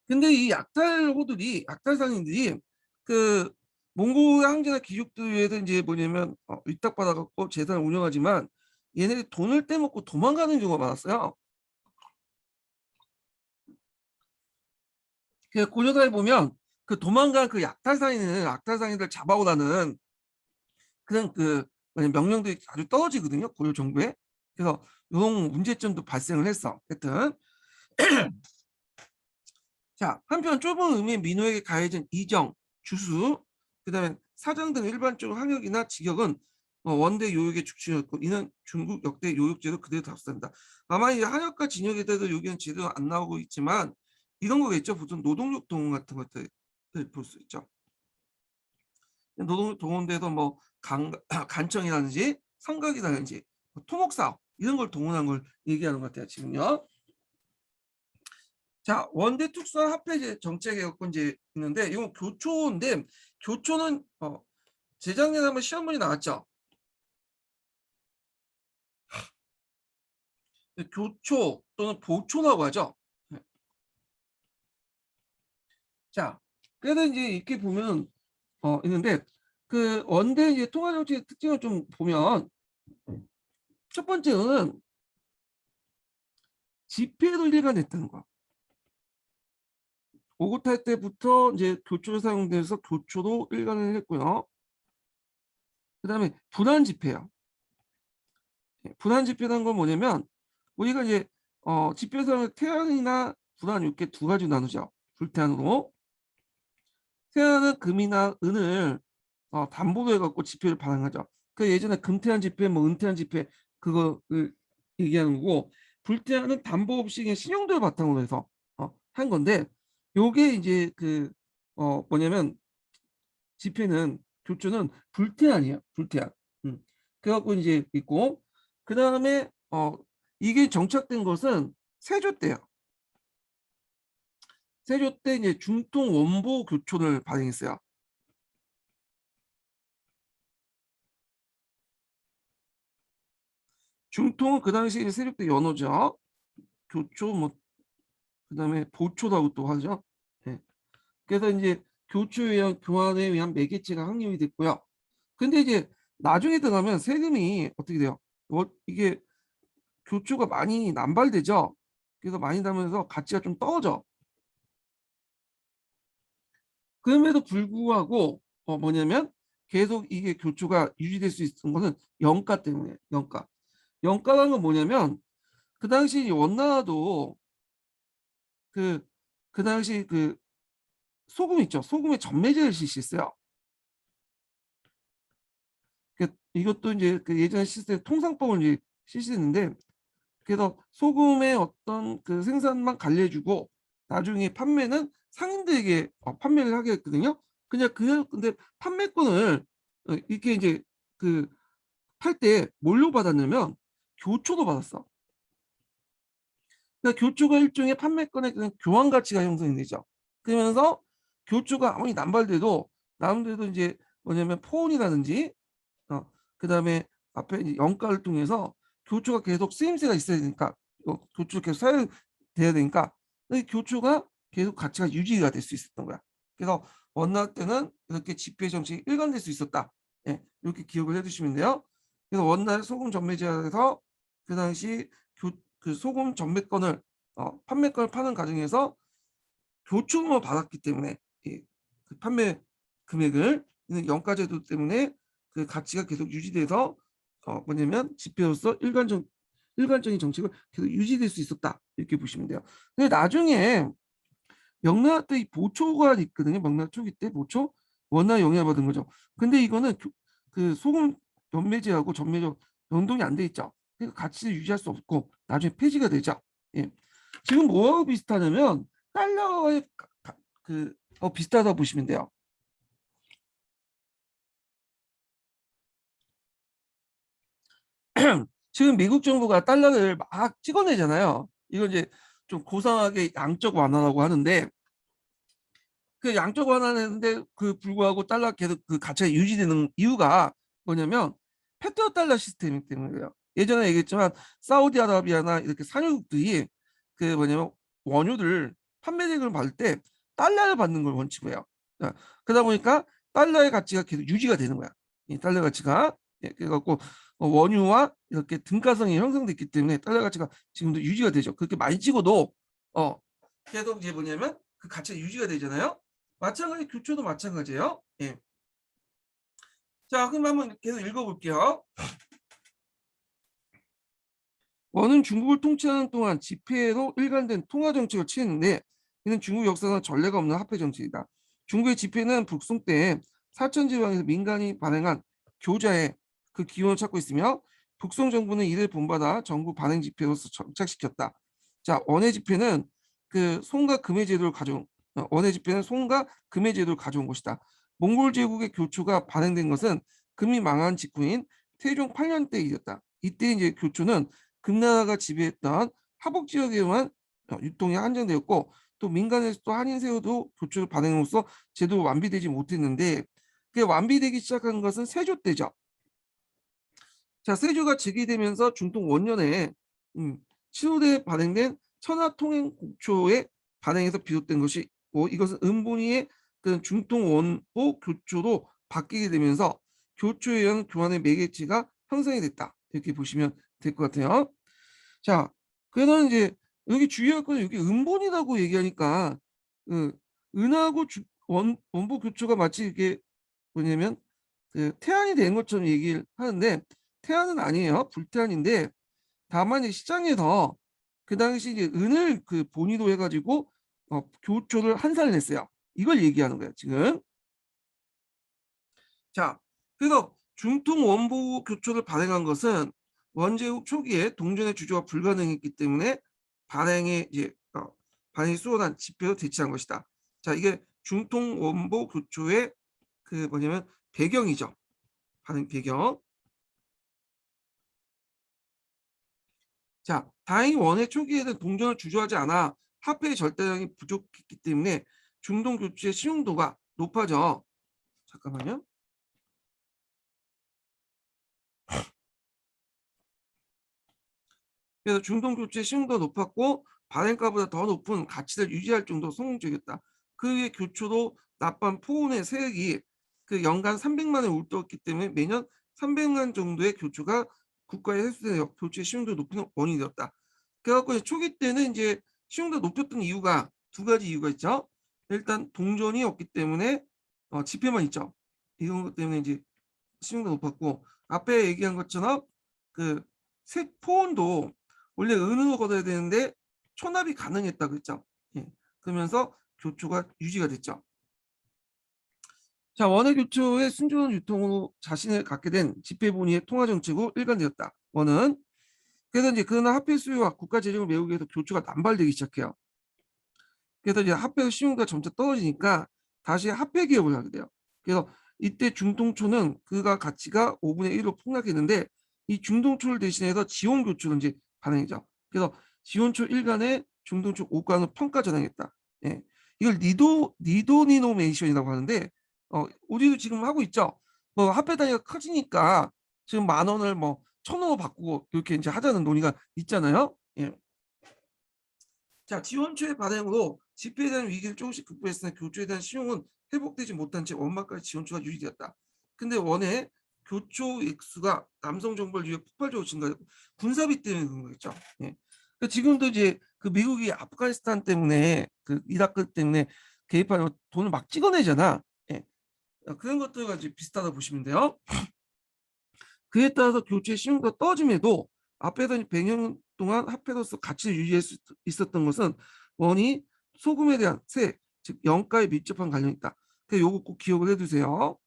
근데 이 약탈상인들이 그 몽골 황제나 귀족들에서 이제 뭐냐면 위탁받아갖고 재산을 운영하지만 얘네들이 돈을 떼먹고 도망가는 경우가 많았어요. 그 고려사에 보면 그 도망간 그 약탈상인들 잡아오라는 그런 그 명령들이 아주 떨어지거든요. 고려 정부에. 그래서 이런 문제점도 발생을 했어. 하여튼 자, 한편 좁은 의미의 민호에게 가해진 이정, 주수, 그다음에 사장 등 일반적으로 항역이나 직역은 원대 요역의 축치였고, 이는 중국 역대 요역제도 그대로 답습니다. 아마 이 항역과 진역에 대해서 여기는 제대로 안 나오고 있지만 이런 거겠죠. 보통 노동력 동원 같은 것들 볼 수 있죠. 노동력 동원돼서 뭐 간청이라든지 성각이라든지 토목사업 이런 걸 동원한 걸 얘기하는 것 같아요. 지금요. 자, 원대 특수한 화폐 정책에 갖고 이제 있는데 이건 교초인데, 교초는 재작년에 한번 시험문이 나왔죠. 교초 또는 보초라고 하죠. 네. 자, 그래서 이제 이렇게 보면 있는데 그 원대 이제 통화 정책의 특징을 좀 보면 첫 번째는 지폐로 일관했다는 거. 오고탈 때부터 이제 교초로 사용돼서 교초로 일관을 했고요. 그다음에 분한 지폐요. 분한 지폐라는 건 뭐냐면 우리가 이제 지표상을 태양이나 분한 이렇게 두 가지 나누죠. 불태안으로. 태안은 금이나 은을 담보로 해갖고 지폐를 발행하죠. 그 예전에 금태안 지폐, 뭐 은태안 지폐 그거를 얘기하는 거고, 불태안은 담보 없이 그냥 신용도를 바탕으로 해서 한 건데, 요게 이제 뭐냐면 지폐는 교조는 불태안이에요. 불태안. 그래갖고 이제 있고, 그 다음에 이게 정착된 것은 세조 때요. 세조 때 이제 중통 원보 교초를 발행했어요. 중통은 그 당시 세조 때 연호죠. 교초 뭐 그다음에 보초라고 또 하죠. 네. 그래서 이제 교초에 의한 교환에 의한 매개체가 확립이 됐고요. 근데 이제 나중에 들어가면 세금이 어떻게 돼요? 이게 교초가 많이 남발되죠. 그래서 많이 나면서 가치가 좀 떨어져. 그럼에도 불구하고 뭐냐면 계속 이게 교초가 유지될 수 있는 것은 영가 때문에. 영가라는 건 뭐냐면 그 당시 원나라도 그 당시 소금 있죠. 소금에 전매제를 실시했어요. 이것도 이제 예전 시스템 통상법을 이제 실시했는데, 그래서 소금의 어떤 생산만 관리해주고 나중에 판매는 상인들에게 판매를 하게 했거든요. 근데 판매권을 이렇게 이제 팔 때 뭘로 받았냐면 교초도 받았어. 그러니까 교초가 일종의 판매권의 교환 가치가 형성이 되죠. 그러면서 교초가 아무리 남발돼도 나름대로 이제 뭐냐면 포온이라든지 그다음에 앞에 이제 영가를 통해서 교초가 계속 쓰임새가 있어야 되니까 교초가 계속 사용돼야 되니까 이 교초가 계속 가치가 유지가 될 수 있었던 거야. 그래서 원나 때는 이렇게 지폐 정책이 일관될 수 있었다. 예, 이렇게 기억을 해두시면 돼요. 그래서 원나 소금 전매제에서 그 당시 그 소금 전매권을 판매권을 파는 과정에서 교초금을 받았기 때문에 그 판매 금액을 영가제도 때문에 그 가치가 계속 유지돼서 뭐냐면 지폐로서 일관적인 정책을 계속 유지될 수 있었다, 이렇게 보시면 돼요. 근데 나중에 명나라 때 이 보초가 있거든요. 명나라 초기 때 보초 원나 영향을 받은 거죠. 근데 이거는 소금 연매제하고 전매제 연동이 안 돼 있죠. 그러니까 가치를 유지할 수 없고 나중에 폐지가 되죠. 예. 지금 뭐하고 비슷하냐면 달러에 비슷하다 보시면 돼요. 지금 미국 정부가 달러를 막 찍어내잖아요. 이거 이제 좀 고상하게 양적 완화라고 하는데, 그 양적 완화하는데 불구하고 달러 계속 그 가치가 유지되는 이유가 뭐냐면 페트로달러 시스템이기 때문이에요. 예전에 얘기했지만 사우디아라비아나 이렇게 산유국들이 뭐냐면 원유를 판매 대금을 받을 때 달러를 받는 걸 원칙으로 해요. 그러다 보니까 달러의 가치가 계속 유지가 되는 거야. 이 달러 가치가. 그래갖고 원유와 이렇게 등가성이 형성됐기 때문에 달러 가치가 지금도 유지가 되죠. 그렇게 많이 찍어도 계속 이제 뭐냐면 그 가치가 유지가 되잖아요. 마찬가지 교초도 마찬가지예요. 예. 자, 그럼 한번 계속 읽어볼게요. 원은 중국을 통치하는 동안 지폐로 일관된 통화 정책을 취했는데, 이는 중국 역사상 전례가 없는 화폐 정책이다. 중국의 지폐는 북송 때 사천 지방에서 민간이 발행한 교자의 그 기원을 찾고 있으며, 북송 정부는 이를 본받아 정부 발행 지폐로서 정착시켰다. 자, 원의 지폐는 송과 금의 제도를 가져온 원의 지폐는 송과 금의 제도를 가져온 것이다. 몽골 제국의 교초가 발행된 것은 금이 망한 직후인 태종 8년 때 일이었다. 이때 이제 교초는 금나라가 지배했던 하복 지역에만 유통이 한정되었고, 또 민간에서 또 한인세우도 교초를 발행으로써 제도가 완비되지 못했는데, 그게 완비되기 시작한 것은 세조 때죠. 자, 세조가 즉위되면서 중통 원년에 치로대에 발행된 천하통행국초의 발행에서 비롯된 것이 이것은 은본위의 중통 원보 교초로 바뀌게 되면서 교초에 의한 교환의 매개체가 형성이 됐다, 이렇게 보시면 될 것 같아요. 자, 그래서 이제 여기 주의할 건 여기 은본이라고 얘기하니까 은하고 원보 교초가 마치 이게 뭐냐면 태안이 된 것처럼 얘기를 하는데, 태안은 아니에요. 불태안인데, 다만 시장에서 그 당시 이제 은을 본위로 해가지고 교초를 한산을 냈어요. 이걸 얘기하는 거예요, 지금. 자, 그래서 중통 원보 교초를 발행한 것은 원제국 초기에 동전의 주조가 불가능했기 때문에 발행에 이제 발행이 수월한 지표로 대체한 것이다. 자, 이게 중통 원보 교초의 그 뭐냐면 배경이죠. 발행 배경. 자, 다행히 원의 초기에는 동전을 주조하지 않아 화폐의 절대량이 부족했기 때문에 중동 교체의 신용도가 높아져. 잠깐만요. 그래서 중동 교체의 신용도가 높았고 발행가보다 더 높은 가치를 유지할 정도로 성공적이었다. 그 위에 교초도 납부한 포온의 세액이 그 연간 300만 원을 울떴기 때문에 매년 300만 정도의 교초가 국가에 회수되어 교체의 신용도를 높이는 원인이 되었다. 그래갖고 초기 때는 이제 신용도가 높였던 이유가 두 가지 이유가 있죠. 일단 동전이 없기 때문에 지폐만 있죠. 이런 것 때문에 이제 신용도 높았고 앞에 얘기한 것처럼 그 포온도 원래 은으로 걷어야 되는데 초납이 가능했다 그랬죠. 예. 그러면서 교초가 유지가 됐죠. 자, 원의 교초의 순조로운 유통으로 자신을 갖게 된 지폐본위의 통화 정책으로 일관되었다. 원은 그래서 이제 그러나 화폐 수요와 국가 재정을 메우기 위해서 교초가 남발되기 시작해요. 그래서 이제 화폐의 신용도가 점차 떨어지니까 다시 화폐 기업을 하게 돼요. 그래서 이때 중동초는 그가 가치가 5분의 1로 폭락했는데 이 중동초를 대신해서 지원교초를 이제 발행했죠. 그래서 지원초 일간에 중동초 5간을 평가 전환했다. 예. 이걸 니도니노메이션이라고 하는데 우리도 지금 하고 있죠. 뭐 화폐 단위가 커지니까 지금 10,000원을 뭐 1,000원으로 바꾸고 이렇게 이제 하자는 논의가 있잖아요. 예. 자, 지원초의 발행으로 지폐에 대한 위기를 조금씩 극복했으나 교초에 대한 신용은 회복되지 못한 채 원만까지 지원초가 유지되었다. 근데 원의 교초 액수가 남성 정벌 이후에 폭발적으로 증가했고 군사비 때문에 그런 거겠죠. 예. 그러니까 지금도 이제 그 미국이 아프가니스탄 때문에 그 이라크 때문에 개입하는 돈을 막 찍어내잖아. 예. 그런 것들과 이제 비슷하다 보시면 돼요. 그에 따라서 교체 신용도가 떨어짐에도 앞에서 100년 동안 화폐로서 가치를 유지할 수 있었던 것은 원이 소금에 대한 세, 즉 영가에 밀접한 관련이 있다. 그래서 요거 꼭 기억을 해두세요.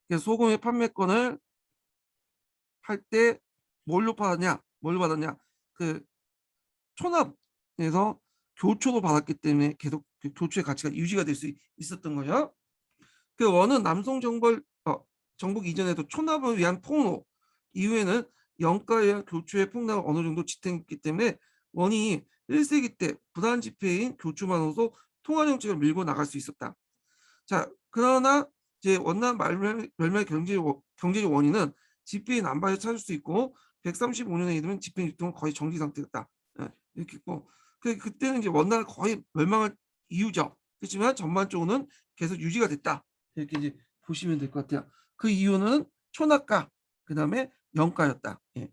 그래서 소금의 판매권을 할 때 뭘로 받았냐? 뭘로 받았냐? 그 촌압에서 교초로 받았기 때문에 계속 그 교초의 가치가 유지가 될 수 있었던 거죠. 그 원은 남성 정복 이전에도 촌압을 위한 폭로 이후에는 영가에 의한 교초의 폭락을 어느 정도 지탱했기 때문에 원이 1세기 때 부단 지폐인 교초만으로도 통화 정책을 밀고 나갈 수 있었다. 자, 그러나 이제 원난 멸망 경제적 원인은 지폐의 남발을 찾을 수 있고 135년에 이르면 지폐 유통은 거의 정지 상태였다. 이렇게 있고 그때는 이제 원난을 거의 멸망할 이유죠. 그렇지만 전반적으로는 계속 유지가 됐다. 이렇게 이제 보시면 될 것 같아요. 그 이유는 촌압가, 그 다음에 영가였다. 예.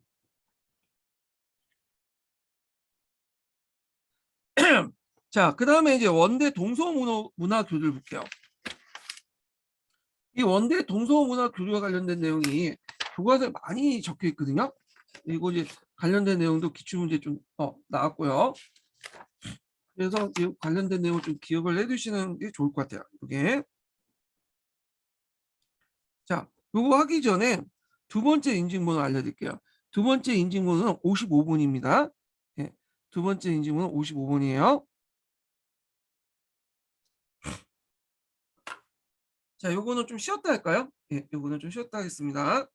자, 그 다음에 이제 원대 동서문화 교류를 볼게요. 이 원대 동서문화 교류와 관련된 내용이 교과서에 많이 적혀 있거든요. 그리고 이제 관련된 내용도 기출문제 좀 나왔고요. 그래서 이 관련된 내용을 좀 기억을 해두시는 게 좋을 것 같아요. 이게 자, 요거 하기 전에 두 번째 인증번호 알려드릴게요. 두 번째 인증번호는 55번입니다. 예, 두 번째 인증번호는 55번이에요. 자, 요거는 좀 쉬었다 할까요? 예, 요거는 좀 쉬었다 하겠습니다.